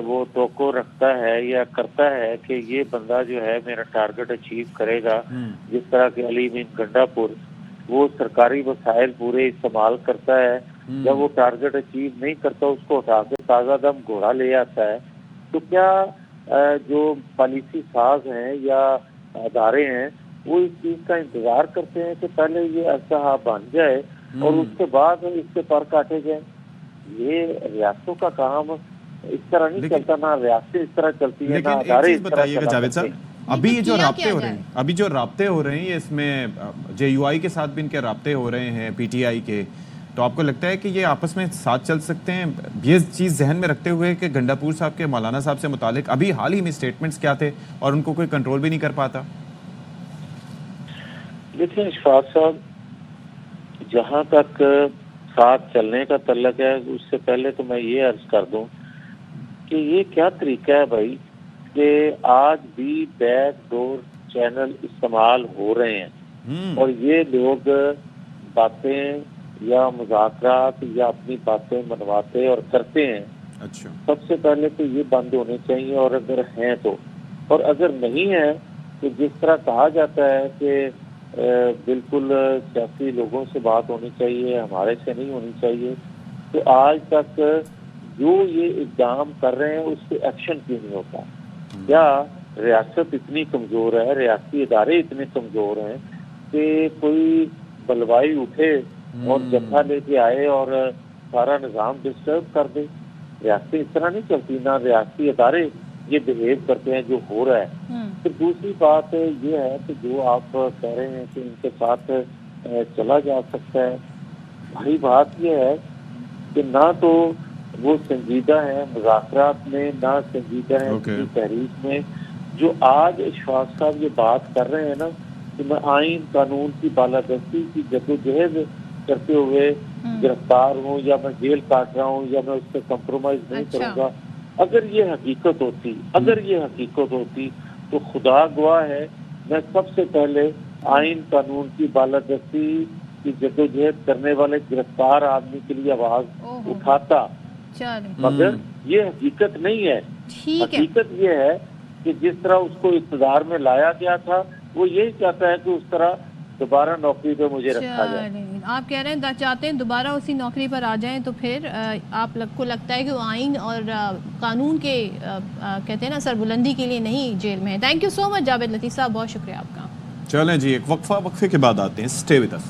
وہ توقع رکھتا ہے یا کرتا ہے کہ یہ بندہ جو ہے میرا ٹارگٹ اچیو کرے گا، جس طرح کہ علی مین گنڈا پور وہ سرکاری وسائل پورے استعمال کرتا ہے، جب وہ ٹارگٹ اچیو نہیں کرتا اس کو اٹھا کے تازہ دم گھوڑا لے آتا ہے، تو کیا جو پالیسی ساز ہیں یا ادارے ہیں وہ اس چیز کا انتظار کرتے ہیں کہ پہلے یہ اصلاح بن جائے اور اس کے بعد اس کے پر کاٹے جائیں؟ یہ ریاستوں کا کام اس طرح نہیں چلتا، نہ ریاستیں اس طرح چلتی ہیں، نہ ادارے اس طرح چلتے ہیں۔ ابھی یہ جو رابطے ہو رہے ہیں اس میں جے یو آئی کے ساتھ بھی ان کے رابطے ہو رہے ہیں، پی ٹی آئی کے، تو آپ کو لگتا ہے کہ یہ آپس میں ساتھ چل سکتے ہیں؟ یہ چیز ذہن میں رکھتے ہوئے کہ گنڈا پور صاحب کے مولانا صاحب سے متعلق ابھی حال ہی میں اسٹیٹمنٹس کیا تھے اور ان کو کوئی کنٹرول بھی نہیں کر پاتا؟ دیکھیں اشفاق صاحب، جہاں تک ساتھ چلنے کا تعلق ہے اس سے پہلے تو میں یہ عرض کر دوں کہ یہ کیا طریقہ ہے بھائی کہ آج بھی بیک ڈور چینل استعمال ہو رہے ہیں اور یہ لوگ باتیں یا مذاکرات یا اپنی باتیں منواتے اور کرتے ہیں۔ اچھا، سب سے پہلے تو یہ بند ہونے چاہیے، اور اگر ہیں تو، اور اگر نہیں ہے تو جس طرح کہا جاتا ہے کہ بالکل سیاسی لوگوں سے بات ہونی چاہیے، ہمارے سے نہیں ہونی چاہیے، تو آج تک جو یہ اقدام کر رہے ہیں اس پہ ایکشن کیوں نہیں ہوتا؟ کیا ریاست اتنی کمزور ہے، ریاستی ادارے اتنے کمزور ہیں کہ کوئی بلوائی اٹھے اور جتھا لے کے آئے اور سارا نظام ڈسٹرب کر دے؟ ریاستیں اس طرح نہیں چلتی، نہ ریاستی ادارے یہ بہیو کرتے ہیں جو ہو رہا ہے۔ پھر دوسری بات یہ ہے کہ جو آپ کہہ رہے ہیں کہ ان کے ساتھ چلا جا سکتا ہے، بھائی بات یہ ہے کہ نہ تو وہ سنجیدہ ہیں مذاکرات میں، نہ سنجیدہ ہیں کسی تحریک میں۔ جو آج اشفاق صاحب یہ بات کر رہے ہیں نا کہ میں آئین قانون کی بالادستی کی جدوجہد کرتے ہوئے گرفتار ہوں یا میں جیل کاٹ رہا ہوں یا میں اس سے کمپرومائز نہیں کروں گا، اگر یہ حقیقت ہوتی تو خدا گواہ ہے میں سب سے پہلے آئین قانون کی بالادستی کی جدوجہد کرنے والے گرفتار آدمی کے لیے آواز اٹھاتا، مگر یہ حقیقت نہیں ہے۔ حقیقت یہ ہے کہ جس طرح اس کو اقتدار میں لایا گیا تھا وہ یہی چاہتا ہے کہ اس طرح دوبارہ نوکری پہ مجھے رکھا جائے۔ آپ کہہ رہے ہیں چاہتے ہیں دوبارہ اسی نوکری پر آ جائیں، تو پھر آپ کو لگتا ہے کہ وہ آئین اور قانون کے کہتے ہیں نا سربلندی کے لیے نہیں جیل میں ہے۔ تھینک یو سو مچ جاوید لطیف صاحب، بہت شکریہ آپ کا۔ چلیں جی ایک وقفے کے بعد آتے ہیں، stay with us.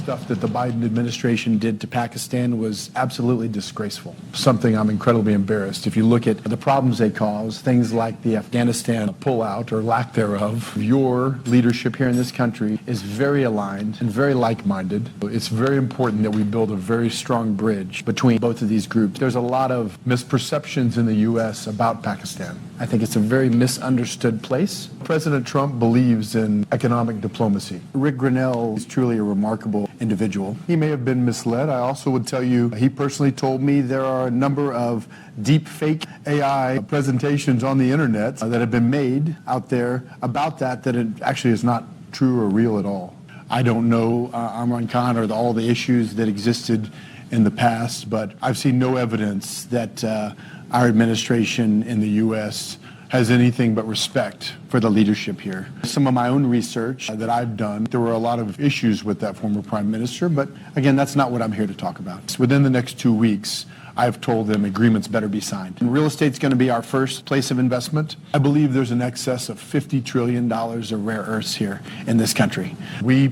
Stuff that the Biden administration did to Pakistan was absolutely disgraceful. Something I'm incredibly embarrassed. If you look at the problems they caused, things like the Afghanistan pullout or lack thereof, your leadership here in this country is very aligned and very like-minded. It's very important that we build a very strong bridge between both of these groups. There's a lot of misperceptions in the U.S. about Pakistan. I think it's a very misunderstood place. President Trump believes in economic diplomacy. Rick Grenell is truly a remarkable individual. He may have been misled. I also would tell you, he personally told me there are a number of deep fake AI presentations on the internet that have been made out there about that it actually is not true or real at all. I don't know Imran Khan or all the issues that existed in the past, but I've seen no evidence that our administration in the U.S. has anything but respect for the leadership here. Some of my own research that I've done, there were a lot of issues with that former prime minister, but again, that's not what I'm here to talk about. Within the next 2 weeks, I've told them agreements better be signed. And real estate's going to be our first place of investment. I believe there's an excess of $50 trillion of rare earths here in this country. We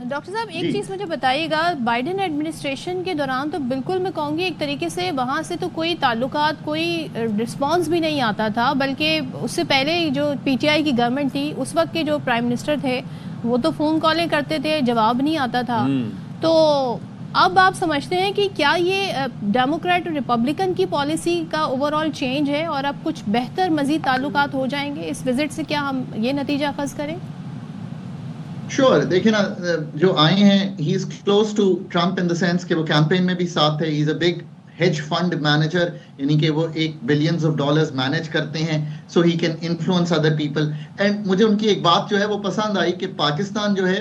doctor صاحب ایک چیز مجھے بتائیے گا, بائیڈن ایڈمنسٹریشن کے دوران تو بالکل میں کہوں گی ایک طریقے سے وہاں سے تو کوئی تعلقات, کوئی رسپانس بھی نہیں آتا تھا, بلکہ اس سے پہلے جو پی ٹی آئی کی گورنمنٹ تھی اس وقت کے جو پرائم منسٹر تھے وہ تو فون کالیں کرتے تھے, جواب نہیں آتا تھا. تو اب آپ سمجھتے ہیں کہ کیا یہ ڈیموکریٹ اور ریپبلکن کی پالیسی کا اوور آل چینج ہے اور اب کچھ بہتر مزید تعلقات ہو جائیں گے اس وزٹ سے, کیا ہم یہ نتیجہ اخذ کریں؟ شور دیکھیں نا, جو آئے ہیں he is close to Trump in the sense کہ وہ کیمپین میں بھی ساتھ تھے. He is a big hedge fund manager, یعنی کہ وہ بلینز آف ڈالرز مینیج کرتے ہیں, so he can influence other people. And مجھے ان کی ایک بات جو ہے وہ پسند آئی کہ پاکستان جو ہے,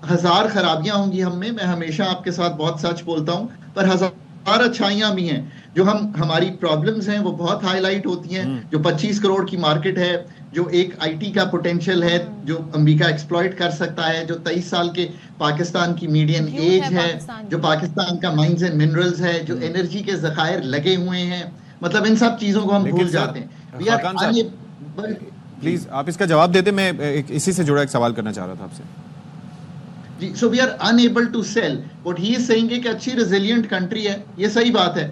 1000 خرابیاں ہوں گی ہم میں ہمیشہ آپ کے ساتھ بہت سچ بولتا ہوں, پر 1000 اچھائیاں بھی ہیں. جو ہماری پرابلمز ہیں وہ بہت ہائی لائٹ ہوتی ہیں. جو 25 کروڑ کی مارکیٹ ہے, جو ایک آئی ٹی کا پوٹینشیل ہے جو امریکہ ایکسپلائٹ کر سکتا ہے, جو 23 سال کے پاکستان کی میڈین ایج ہے, جو پاکستان کا مائنز اینڈ منرلز ہے, جو انرجی کے ذخائر لگے ہوئے ہیں, مطلب ان سب چیزوں کو ہم بھول جاتے ہیں. پلیز آپ اس کا جواب دیتے, میں اسی سے جڑا ایک سوال کرنا چاہ رہا تھا آپ سے. جی, so we are unable to sell. What he is saying کہ اچھی ریزیلینٹ کنٹری ہے, یہ صحیح بات ہے.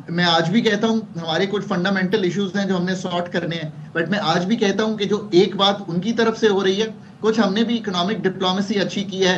میں آج بھی کہتا ہوں ہمارے کچھ فنڈامنٹل ایشوز ہیں جو ہم نے سارٹ کرنے ہیں, بٹ میں آج بھی کہتا ہوں کہ جو ایک بات ان کی طرف سے ہو رہی ہے, کچھ ہم نے بھی اکنامک ڈپلومیسی اچھی کی ہے.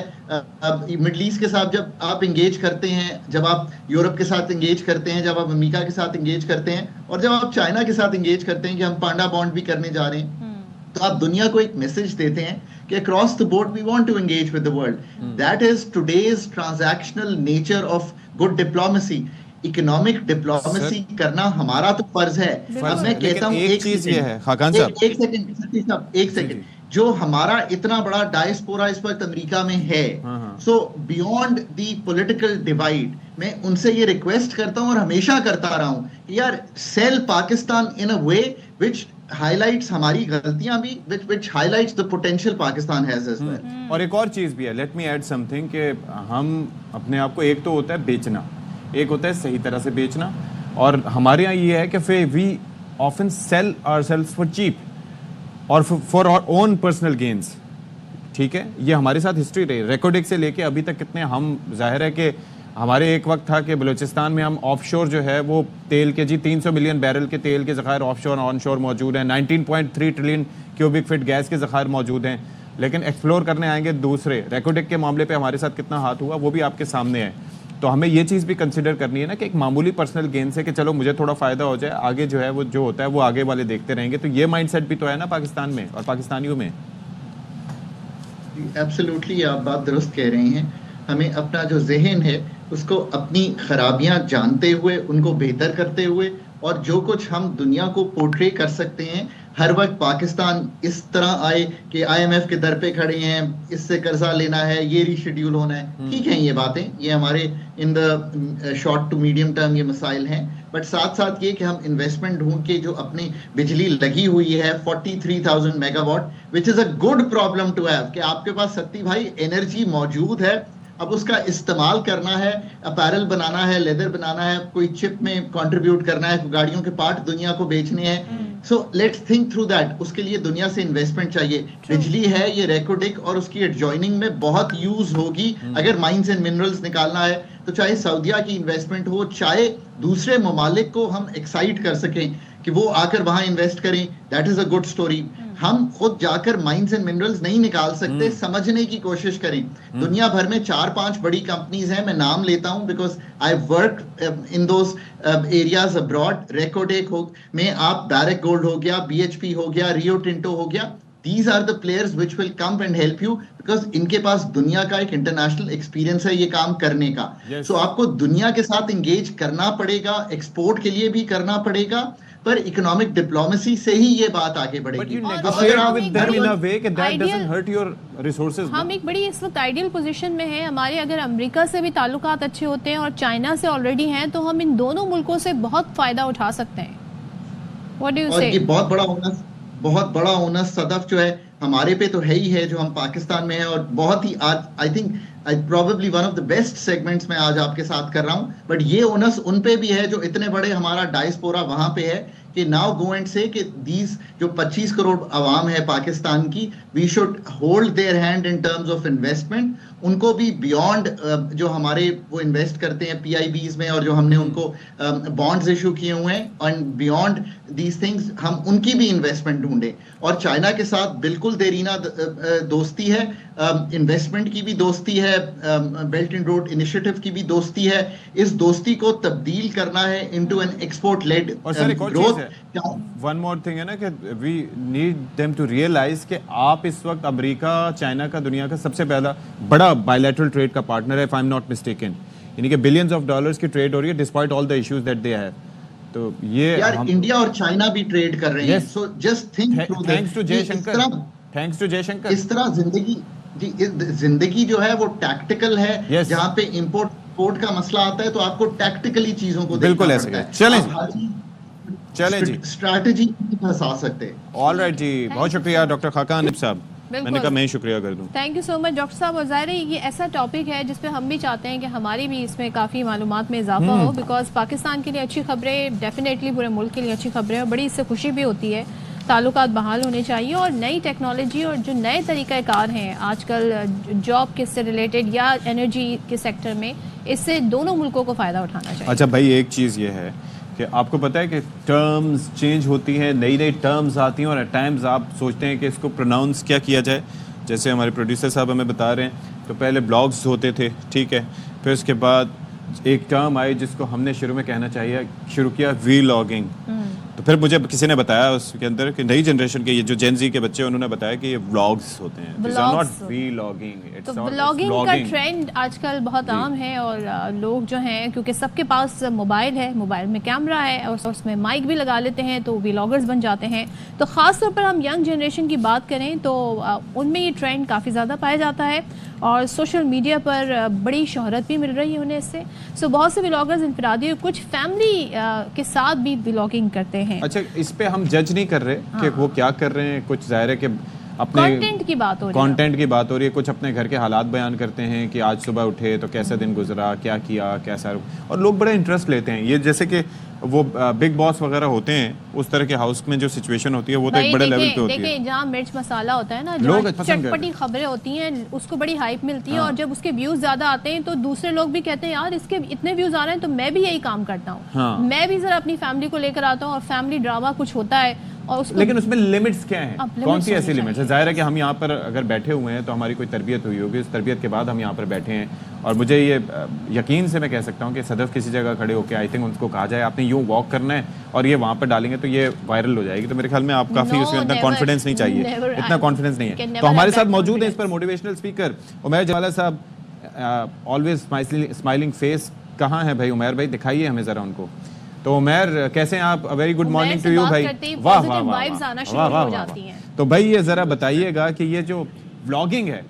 مڈل ایسٹ کے ساتھ جب آپ انگیج کرتے ہیں, جب آپ یورپ کے ساتھ انگیج کرتے ہیں, جب آپ امریکہ کے ساتھ انگیج کرتے ہیں, اور جب آپ چائنا کے ساتھ انگیج کرتے ہیں کہ ہم پانڈا بانڈ بھی کرنے جا رہے ہیں, تو آپ دنیا کو ایک میسج دیتے ہیں کہ across the board we want to engage with the world. That is today's transactional nature of good diplomacy. Economic diplomacy کرنا ہمارا تو فرض ہے. اب میں کہتا ہوں ایک چیز یہ ہے, خاقان صاحب ایک سیکنڈ, جو ہمارا اتنا بڑا ڈائسپورا اس وقت امریکہ میں ہے, سو بیونڈ دی پولیٹیکل ڈیوائڈ, میں ان سے یہ ریکویسٹ کرتا ہوں اور ہمیشہ کرتا رہا ہوں کہ یار سیل پاکستان ان اے وے وچ highlights ہماری غلطیاں بھی, which highlights the potential Pakistan has as well. اور ایک اور چیز بھی ہے, let me add something, کہ ہم اپنے آپ کو, ایک تو ہوتا ہے بیچنا, ایک ہوتا ہے صحیح طرح سے بیچنا, اور ہمارے یہاں یہ ہے کہ we often sell ourselves for cheap اور for our own personal gains. ٹھیک ہے, یہ ہمارے ساتھ ہسٹری رہی, ریکارڈک سے لے کے ابھی تک کتنے ہم, ظاہر ہے کہ ہمارے ایک وقت تھا کہ بلوچستان میں ہم آف شور جو ہے وہ تیل کے 300 ملین بیرل کے تیل کے ذخائر آف شور آن شور موجود ہیں, 19.3 ٹریلین کیوبک فٹ گیس کے ذخائر موجود ہیں, لیکن ایکسپلور کرنے آئیں گے دوسرے. ریکارڈک کے معاملے پہ ہمارے ساتھ کتنا ہاتھ ہوا وہ بھی آپ کے سامنے ہے. تو ہمیں یہ چیز بھی کنسیڈر کرنی ہے نا کہ ایک معمولی پرسنل گین سے کہ چلو مجھے تھوڑا فائدہ ہو جائے, آگے جو ہے وہ جو ہوتا ہے وہ آگے والے دیکھتے رہیں گے. تو یہ مائنڈ سیٹ بھی تو ہے نا پاکستان میں اور پاکستانیوں میں. ایبسلیوٹلی آپ بات درست کہہ رہے ہیں. ہمیں اپنا جو ذہن ہے اس کو اپنی خرابیاں جانتے ہوئے, ان کو بہتر کرتے ہوئے, اور جو کچھ ہم دنیا کو پورٹری کر سکتے ہیں, ہر وقت پاکستان اس طرح آئے کہ آئی ایم ایف کے در پہ کھڑے ہیں, اس سے قرضہ لینا ہے, یہ ری شیڈیول ہونا ہے. ٹھیک ہے, یہ باتیں یہ ہمارے in the short to medium term یہ مسائل ہیں, بٹ ساتھ ساتھ یہ کہ ہم انویسٹمنٹ ڈھونڈ کے جو اپنی بجلی لگی ہوئی ہے 43,000 megawatt, which is a good problem to have, کہ آپ کے پاس ستی بھائی انرجی موجود ہے, اب اس کا استعمال کرنا ہے, اپیرل بنانا ہے, لیدر بنانا ہے, کوئی چپ میں کنٹریبیوٹ کرنا ہے, گاڑیوں کے پارٹ دنیا کو بیچنے ہیں. So let's think through that. اس کے لیے دنیا سے انویسٹمنٹ چاہیے. بجلی ہے یہ ریکوڈک اور اس کی ایڈجوائننگ میں بہت یوز ہوگی. اگر مائنز اینڈ منرلز نکالنا ہے تو چاہے سعودیہ کی انویسٹمنٹ ہو, چاہے دوسرے ممالک کو ہم ایکسائٹ کر سکیں کہ وہ آ کر وہاں انویسٹ کریں, that is a good story. ہم خود جا کر مائنز اینڈ منرلز نہیں نکال سکتے, سمجھنے کی کوشش کریں. دنیا بھر میں 4-5 بڑی کمپنیز ہیں, میں نام لیتا ہوں because I work in those areas abroad. Reko Diq میں آپ بیرک گولڈ ہو گیا, BHP ہو گیا, ریو ٹنٹو ہو گیا. These are the players which will come and help you because ان کے پاس دنیا کا ایک انٹرنیشنل ایکسپیرینس ہے یہ کام کرنے کا. سو آپ کو دنیا کے ساتھ انگیج کرنا پڑے گا, ایکسپورٹ کے لیے بھی کرنا پڑے گا, پر اکنامک ڈپلومیسی سے ہی یہ بات آگے بڑھے گی. ہم ایک بڑی اس وقت آئیڈیل پوزیشن میں ہیں. ہمارے اگر امریکہ سے بھی تعلقات اچھے ہوتے ہیں اور چائنا سے آلریڈی ہیں تو ہم ان دونوں ملکوں سے بہت فائدہ اٹھا سکتے ہیں. What do you say? اور یہ بہت بڑا اونس صدف جو ہے ہمارے پہ تو ہے ہی ہے جو ہم پاکستان میں ہیں, اور بہت ہی I think probably one of the best segments میں آج آپ کے ساتھ کر رہا ہوں, بٹ یہ اونس ان پہ بھی ہے جو اتنے بڑے ہمارا ڈائسپورا وہاں پہ ہے کہ ناؤ گو اینڈ سے کہ دیز جو 25 کروڑ عوام ہے پاکستان کی, we should hold their hand in terms of investment. ان کو بھی بیونڈ جو ہمارے وہ انویسٹ کرتے ہیں پی آئی بیز میں, اور جو ہم نے ان کو بانڈز ایشو کیے ہوئے ہیں, اینڈ بیونڈ دیز تھنگز ہم ان کی بھی انویسٹمنٹ ڈھونڈیں. اور چائنا کے ساتھ بالکل دیرینہ دوستی ہے, انویسٹمنٹ کی بھی دوستی ہے, بیلٹ اینڈ روڈ انیشیٹو کی بھی دوستی ہے. اس دوستی کو تبدیل کرنا ہے into an export led growth. One more thing ہے نا کہ we need them to realize کہ آپ اس وقت امریکہ چائنا کا دنیا کا سب سے پہلا بڑا بائیلیٹرل ٹریڈ کا پارٹنر ہے, if I'm not mistaken. یعنی کہ بلینز آف ڈالرز کی ٹریڈ ہو رہی ہے despite all the issues that they have. تو یہ یار انڈیا اور چائنا بھی ٹریڈ کر رہے ہیں, so just think through that. Thanks to Jaishankar. اس طرح زندگی جو ہے وہ ٹیکٹیکل ہے, جہاں پہ امپورٹ کا مسئلہ آتا ہے تو آپ کو ٹیکٹیکلی چیزوں کو بالکل ایسے ہے. چلیں جی اسٹریٹجی پھنسا سکتے. آل رائٹ جی, بہت شکریہ ڈاکٹر خاقان صاحب. میں نے کہا میں شکریہ کر دوں. Thank you so much doctor صاحب. اور ظاہر ہے یہ ایسا ٹاپک ہے جس پہ ہم بھی چاہتے ہیں کہ ہماری بھی اس میں کافی معلومات میں اضافہ ہو, بیکاز پاکستان کے لیے اچھی خبریں ڈیفینیٹلی پورے ملک کے لیے اچھی خبریں, اور بڑی اس سے خوشی بھی ہوتی ہے. تعلقات بحال ہونے چاہیے, اور نئی ٹیکنالوجی اور جو نئے طریقہ کار ہیں آج کل جاب کے سے ریلیٹڈ یا انرجی کے سیکٹر میں, اس سے دونوں ملکوں کو فائدہ اٹھانا چاہیے. اچھا بھائی, ایک چیز یہ ہے کہ آپ کو پتہ ہے کہ ٹرمز چینج ہوتی ہیں, نئی نئی ٹرمز آتی ہیں, اور ایٹ ٹائمز آپ سوچتے ہیں کہ اس کو پروناؤنس کیا جائے. جیسے ہمارے پروڈیوسر صاحب ہمیں بتا رہے ہیں, تو پہلے بلاگز ہوتے تھے, ٹھیک ہے, پھر اس کے بعد ایک ٹرم آئی جس کو ہم نے شروع میں کہنا چاہیے شروع کیا وی لاگنگ. تو پھر مجھے کسی نے بتایا اس کے اندر کہ نئی جنریشن کے یہ جو جین زی کے بچے انہوں نے بتایا کہ یہ ولاگز ہوتے ہیں, تو ولاگنگ کا ٹرینڈ آج کل بہت عام ہے, اور لوگ جو ہیں کیونکہ سب کے پاس موبائل ہے, موبائل میں کیمرہ ہے, اور اس میں مائک بھی لگا لیتے ہیں, تو ولاگرز بن جاتے ہیں. تو خاص طور پر ہم ینگ جنریشن کی بات کریں تو ان میں یہ ٹرینڈ کافی زیادہ پایا جاتا ہے, اور سوشل میڈیا پر بڑی شہرت بھی مل رہی ہے انہیں اس سے. سو بہت سے ولاگرز انفرادی اور کچھ فیملی کے ساتھ بھی ولاگنگ کرتے ہیں. اچھا, اس پہ ہم جج نہیں کر رہے کہ وہ کیا کر رہے ہیں, کچھ ظاہر ہے کہ اپنے کانٹینٹ کی بات ہو رہی ہے, کچھ اپنے گھر کے حالات بیان کرتے ہیں کہ آج صبح اٹھے تو کیسا دن گزرا, کیا کیا, کیسا, اور لوگ بڑا انٹرسٹ لیتے ہیں. یہ جیسے کہ وہ بگ باس وغیرہ ہوتے ہیں, اس طرح کے ہاؤس میں جو سچویشن ہوتی ہے وہ تو ایک بڑے لیول پہ ہوتی ہے. دیکھیں جہاں مرچ مسالہ ہوتا ہے نا, جو چٹپٹی خبریں ہوتی ہیں, اس کو بڑی ہائپ ملتی ہے, اور جب اس کے ویوز زیادہ آتے ہیں تو دوسرے لوگ بھی کہتے ہیں یار اس کے اتنے ویوز آ رہے ہیں تو میں بھی یہی کام کرتا ہوں, میں بھی ذرا اپنی فیملی کو لے کر آتا ہوں, اور فیملی ڈرامہ کچھ ہوتا ہے. لیکن اس میں لمٹس کیا ہیں, کون سی ایسی لمٹس ہے؟ ظاہر ہے کہ ہم یہاں پر اگر بیٹھے ہوئے ہیں تو ہماری کوئی تربیت ہوئی ہوگی, اس تربیت کے بعد ہم یہاں پر بیٹھے ہیں, اور مجھے یہ یقین سے میں کہہ سکتا ہوں کہ صدف کسی جگہ کھڑے ہو کے آئی تھنک ان کو کہا جائے آپ نے یوں واک کرنا ہے اور یہ وہاں پر ڈالیں گے تو یہ وائرل ہو جائے گی. تو میرے خیال میں آپ کافی اس میں اتنا کانفیڈنس نہیں چاہیے, اتنا کانفیڈنس نہیں ہے. تو ہمارے ساتھ موجود ہیں اس پر موٹیویشنل اسپیکر عمیر جمالہ صاحب. آلویز اسمائلنگ فیس کہاں ہے بھائی عمیر بھائی, دکھائیے ہمیں ذرا ان کو. تو عمیر کیسے ہیں آپ؟ Very good morning to you بھائی. واہ واہ واہ واہ. تو بھائی یہ ذرا بتائیے گا کہ یہ جو ولاگنگ ہے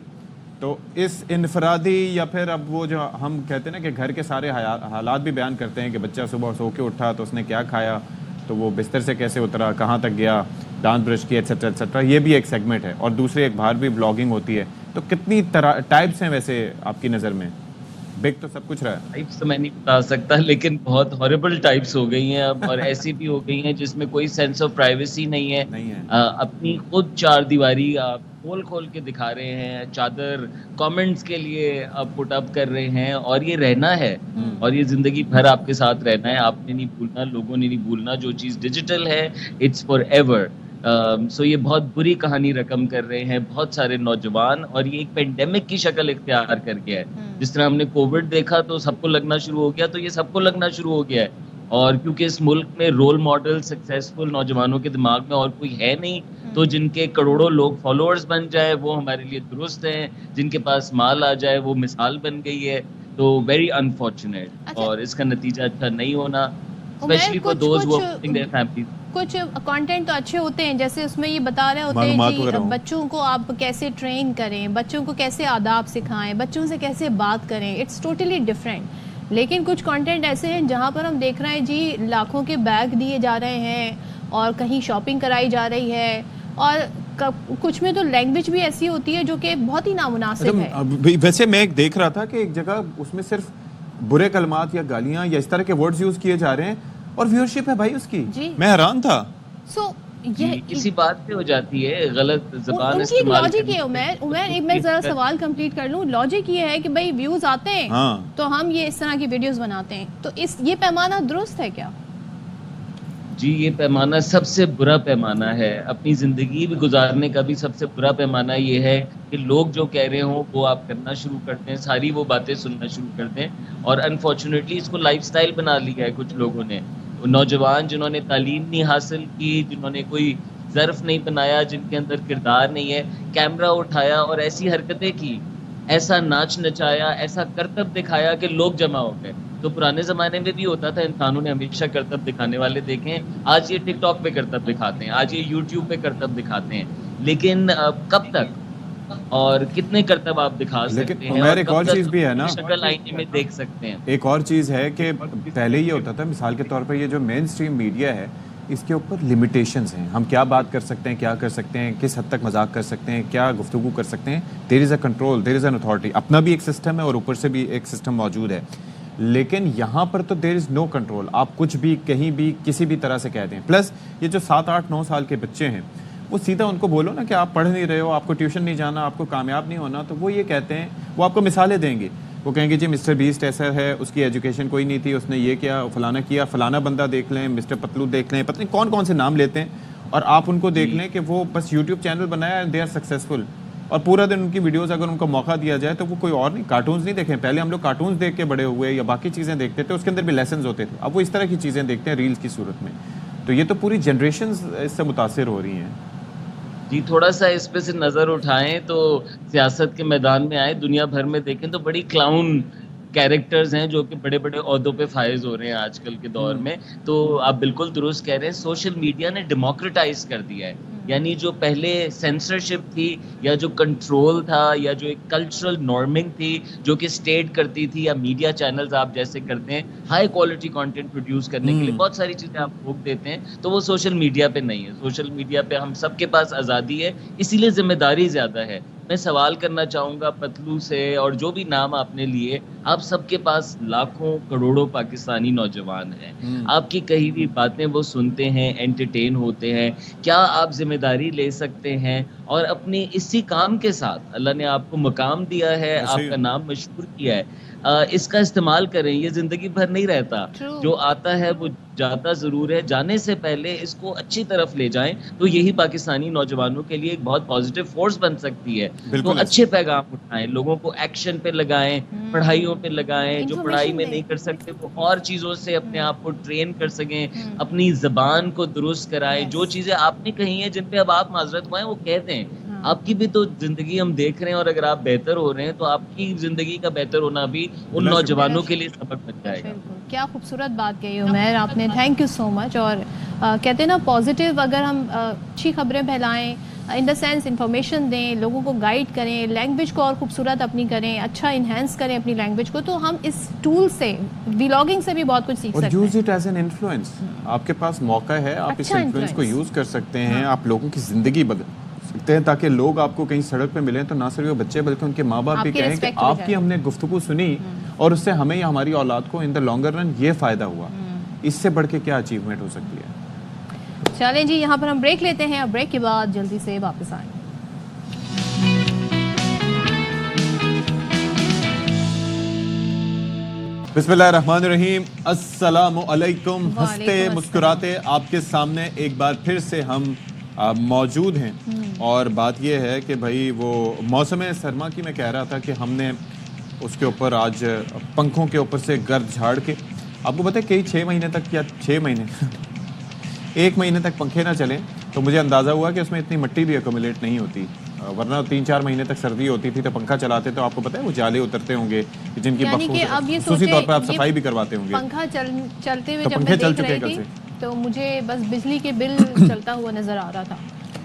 تو اس انفرادی یا پھر اب وہ جو ہم کہتے ہیں نا کہ گھر کے سارے حالات بھی بیان کرتے ہیں کہ بچہ صبح سو کے اٹھا تو اس نے کیا کھایا, تو وہ بستر سے کیسے اترا, کہاں تک گیا, دانت برش کیا, ایٹسٹرا ایٹسٹرا, یہ بھی ایک سیگمنٹ ہے. اور دوسرے ایک باہر بھی ولاگنگ ہوتی ہے. تو کتنی ٹائپس ہیں ویسے آپ کی نظر میں؟ بگ تو سب کچھ رہا ہے. ٹائپس تو میں نہیں بتا سکتا, لیکن بہت ہارریبل ٹائپس ہو گئی ہیں اب, اور ایسی بھی ہو گئی ہیں جس میں کوئی سینس آف پرائیویسی نہیں ہے. اپنی خود چار دیواری آپ کھول کے دکھا رہے ہیں, چادر کامنٹس کے لیے آپ پٹ اپ کر رہے ہیں, اور یہ رہنا ہے اور یہ زندگی بھر آپ کے ساتھ رہنا ہے. آپ نے نہیں بھولنا, لوگوں نے نہیں بھولنا, جو چیز ڈیجیٹل ہے اٹس فار ایور. سو یہ بہت بری کہانی رقم کر رہے ہیں بہت سارے نوجوان, اور یہ ایک پینڈیمک کی شکل اختیار کر گیا ہے. جس طرح ہم نے کووڈ دیکھا تو سب کو لگنا شروع ہو گیا, تو یہ سب کو لگنا شروع ہو گیا ہے. اور کیونکہ اس ملک میں رول ماڈل سکسیسفل نوجوانوں کے دماغ میں اور کوئی ہے نہیں, تو جن کے کروڑوں لوگ فالوورز بن جائے وہ ہمارے لیے درست ہیں, جن کے پاس مال آ جائے وہ مثال بن گئی ہے. تو ویری انفارچونیٹ, اور اس کا نتیجہ اچھا نہیں ہونا, especially for those who happening their families. کچھ کانٹینٹ تو اچھے ہوتے ہیں, جیسے اس میں یہ بتا رہے ہوتے ہیں جی بچوں کو آپ کیسے ٹرین کریں, بچوں کو کیسے آداب سکھائیں, بچوں سے کیسے بات کریں, اٹس ٹوٹلی ڈفرینٹ. لیکن کچھ کانٹینٹ ایسے ہیں جہاں پر ہم دیکھ رہے ہیں جی لاکھوں کے بیگ دیے جا رہے ہیں, اور کہیں شاپنگ کرائی جا رہی ہے, اور کچھ میں تو لینگویج بھی ایسی ہوتی ہے جو کہ بہت ہی نامناسب ہے. ویسے میں ایک دیکھ رہا تھا کہ ایک جگہ اس میں صرف برے کلمات یا گالیاں یا اس طرح کے ورڈز یوز کیے جا رہے ہیں اور ویورشپ ہے بھائی اس کی. میں حیران تھا. کسی بات پہ ہو جاتی ہے غلط زبان استعمال. لاجک یہ عمر میں ذرا سوال کمپلیٹ کر لوں. لاجک یہ ہے کہ بھائی ویوز آتے ہیں تو ہم یہ اس طرح کی ویڈیوز بناتے ہیں, تو یہ پیمانہ درست ہے کیا؟ جی یہ پیمانہ سب سے برا پیمانہ ہے. اپنی زندگی بھی گزارنے کا بھی سب سے برا پیمانہ یہ ہے کہ لوگ جو کہہ رہے ہوں وہ آپ کرنا شروع کرتے ہیں, ساری وہ باتیں سننا شروع کرتے ہیں, اور انفارچونیٹلی اس کو لائف سٹائل بنا لیا ہے کچھ لوگوں نے. نوجوان جنہوں نے تعلیم نہیں حاصل کی, جنہوں نے کوئی ظرف نہیں بنایا, جن کے اندر کردار نہیں ہے, کیمرہ اٹھایا اور ایسی حرکتیں کی, ایسا ناچ نچایا, ایسا کرتب دکھایا کہ لوگ جمع ہو گئے. تو پرانے زمانے میں بھی ہوتا تھا, انسانوں نے ہمیشہ کرتب دکھانے والے دیکھے ہیں. آج یہ ٹک ٹاک پہ کرتب دکھاتے ہیں, آج یہ یوٹیوب پہ کرتب دکھاتے ہیں, لیکن کب تک اور کتنے کرتب آپ دکھا سکتے ہیں؟ ایک اور چیز بھی ہے نا, شکل آئینے میں دیکھ سکتے ہیں. ایک اور چیز ہے کہ پہلے یہ ہوتا تھا, مثال کے طور پر یہ جو مین اسٹریم میڈیا ہے اس کے اوپر لمیٹیشنز ہیں. ہم کیا بات کر سکتے ہیں, کیا کر سکتے ہیں, کس حد تک مذاق کر سکتے ہیں, کیا گفتگو کر سکتے ہیں. There is a control, there is an authority. اپنا بھی ایک سسٹم ہے اور اوپر سے بھی ایک سسٹم موجود ہے. لیکن یہاں پر تو دیر از نو کنٹرول. آپ کچھ بھی کہیں بھی کسی بھی طرح سے کہہ دیں. پلس یہ جو 7, 8, 9 سال کے بچے ہیں وہ سیدھا ان کو بولو نا کہ آپ پڑھ نہیں رہے ہو, آپ کو ٹیوشن نہیں جانا, آپ کو کامیاب نہیں ہونا, تو وہ یہ کہتے ہیں, وہ آپ کو مثالیں دیں گے. وہ کہیں گے جی مسٹر بیسٹ ایسا ہے, اس کی ایجوکیشن کوئی نہیں تھی, اس نے یہ کیا, فلانا کیا, فلانا بندہ دیکھ لیں, مسٹر پتلو دیکھ لیں, پتہ نہیں کون کون سے نام لیتے ہیں. اور آپ ان کو دیکھ لیں کہ وہ بس یوٹیوب چینل بنایا ہے, دے آر سکسیزفل, اور پورا دن ان کی ویڈیوز اگر ان کو موقع دیا جائے تو وہ کوئی اور نہیں, کارٹونز نہیں دیکھیں. پہلے ہم لوگ کارٹونز دیکھ کے بڑے ہوئے یا باقی چیزیں دیکھتے تھے, اس کے اندر بھی لیسنز ہوتے تھے. اب وہ اس طرح کی چیزیں دیکھتے ہیں ریلز کی صورت میں. تو یہ تو پوری جنریشنز اس سے متاثر ہو رہی ہیں. جی تھوڑا سا اس پہ سے نظر اٹھائیں تو سیاست کے میدان میں آئے, دنیا بھر میں دیکھیں تو بڑی کلاؤن کیریکٹرز ہیں جو کہ بڑے بڑے عہدوں پہ فائز ہو رہے ہیں آج کل کے دور میں. تو آپ بالکل درست کہہ رہے ہیں, سوشل میڈیا نے ڈیموکریٹائز کر دیا ہے. یعنی جو پہلے سینسرشپ تھی یا جو کنٹرول تھا یا جو ایک کلچرل نارمنگ تھی جو کہ اسٹیٹ کرتی تھی یا میڈیا چینلز آپ جیسے کرتے ہیں ہائی کوالٹی کانٹینٹ پروڈیوس کرنے کے لیے بہت ساری چیزیں آپ روک دیتے ہیں, تو وہ سوشل میڈیا پہ نہیں ہے. سوشل میڈیا پہ ہم سب کے پاس آزادی ہے, اسی لیے ذمہ داری زیادہ ہے. میں سوال کرنا چاہوں گا پتلو سے اور جو بھی نام آپ نے لیے, آپ سب کے پاس لاکھوں کروڑوں پاکستانی نوجوان ہیں, آپ کی کہی ہوئی باتیں وہ سنتے ہیں, انٹرٹین ہوتے ہیں. کیا آپ ذمہ داری لے سکتے ہیں اور اپنی اسی کام کے ساتھ, اللہ نے آپ کو مقام دیا ہے, آپ کا نام مشہور کیا ہے, اس کا استعمال کریں. یہ زندگی بھر نہیں رہتا, جو آتا ہے وہ جاتا ضرور ہے. جانے سے پہلے اس کو اچھی طرف لے جائیں تو یہی پاکستانی نوجوانوں کے لیے ایک بہت پازیٹیو فورس بن سکتی ہے. تو اچھے پیغام اٹھائیں, لوگوں کو ایکشن پہ لگائیں, پڑھائیوں پہ لگائیں. جو پڑھائی میں نہیں کر سکتے وہ اور چیزوں سے اپنے آپ کو ٹرین کر سکیں, اپنی زبان کو درست کرائیں. جو چیزیں آپ نے کہی ہیں جن پہ اب آپ معذرت ہوئے وہ کہہ دیں. آپ کی بھی تو زندگی ہم دیکھ رہے ہیں, اور اگر آپ بہتر ہو رہے ہیں تو آپ کی زندگی کا بہتر ہونا بھی ان نوجوانوں کے لیے سبق بن جائے گا. کیا خوبصورت بات کہی عمیر آپ نے, تھینک یو سو مچ. اور کہتے ہیں نا پازیٹیو اگر ہم اچھی خبریں پھیلائیں, ان دا سینس انفارمیشن دیں, لوگوں کو گائیڈ کریں, لینگویج کو اور خوبصورت اپنی کریں, اچھا انہینس کریں اپنی لینگویج کو, تو ہم اس ٹول سے ولاگنگ سے بھی بہت کچھ سیکھ سکتے ہیں. اور use it as an influence. آپ کے پاس موقع ہے, آپ اس انفلوئنس کو یوز کر سکتے ہیں, آپ لوگوں کی زندگی بدل سکتے ہیں تاکہ لوگ آپ کو کہیں سڑک پہ ملیں تو نہ صرف وہ بچے بلکہ ان کے ماں باپ بھی کہیں کہ آپ کی ہم نے گفتگو سنی اور اس سے ہمیں یا ہماری اولاد کو ان دا لانگر رن یہ فائدہ ہوا. اس سے بڑھ کے کیا اچیومنٹ ہو سکتی ہے. چلیں جی یہاں پر ہم بریک لیتے ہیں, بریک کے بعد جلدی سے واپس آئیں. بسم اللہ الرحمن الرحیم. السلام علیکم. ہنستے مسکراتے آپ کے سامنے ایک بار پھر سے ہم موجود ہیں, اور بات یہ ہے کہ بھائی وہ موسم سرما کی میں کہہ رہا تھا کہ ہم نے اس کے اوپر آج پنکھوں کے اوپر سے گرد جھاڑ کے, آپ کو پتہ ہے کئی 6 مہینے تک, یا 6 مہینے 1 مہینے تک پنکھے نہ چلیں تو مجھے اندازہ ہوا کہ اس میں اتنی مٹی بھی ایکومولیٹ نہیں ہوتی, ورنہ 3-4 مہینے تک سردی ہوتی تھی تو پنکھا چلاتے تو آپ کو پتہ ہے وہ جالے اترتے ہوں گے جن کی خصوصی طور پر آپ صفائی بھی کرواتے ہوں گے. پنکھا چلتے ہوئے جب میں دیکھ رہی تھی تو مجھے بس بجلی کے بل چلتا ہوا نظر آ رہا تھا.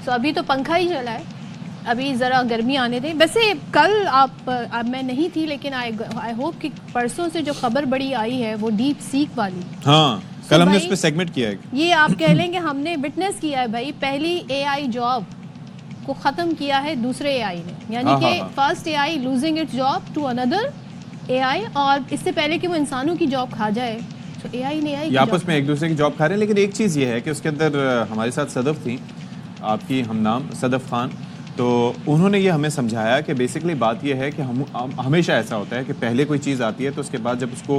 تو ابھی تو پنکھا ہی چلا ہے, ابھی ذرا گرمی آنے دیں. ویسے کل اب میں نہیں تھی لیکن آئی ہوپ کہ پرسوں سے جو خبر بڑی آئی ہے وہ ڈیپ سیک والی, ہاں کل ہم نے اس پہ سیگمنٹ کیا ہے. یہ آپ کہہ لیں کہ ہم نے وٹنس کیا ہے بھائی, پہلی اے آئی جاب کو ختم کیا ہے دوسرے اے آئی نے, یعنی کہ first A I losing its job to اندر اے آئی, اور اس سے پہلے کہ وہ انسانوں کی جاب کھا جائے تو اے آئی نے یہ آپس میں ایک دوسرے کی جاب کھا رہے ہیں. لیکن ایک چیز یہ ہے کہ اس کے اندر ہمارے ساتھ صدف تھیں, آپ کی ہم نام صدف خان, تو انہوں نے یہ ہمیں سمجھایا کہ بیسکلی بات یہ ہے کہ ہمیشہ ایسا ہوتا ہے کہ پہلے کوئی چیز آتی ہے تو اس کے بعد جب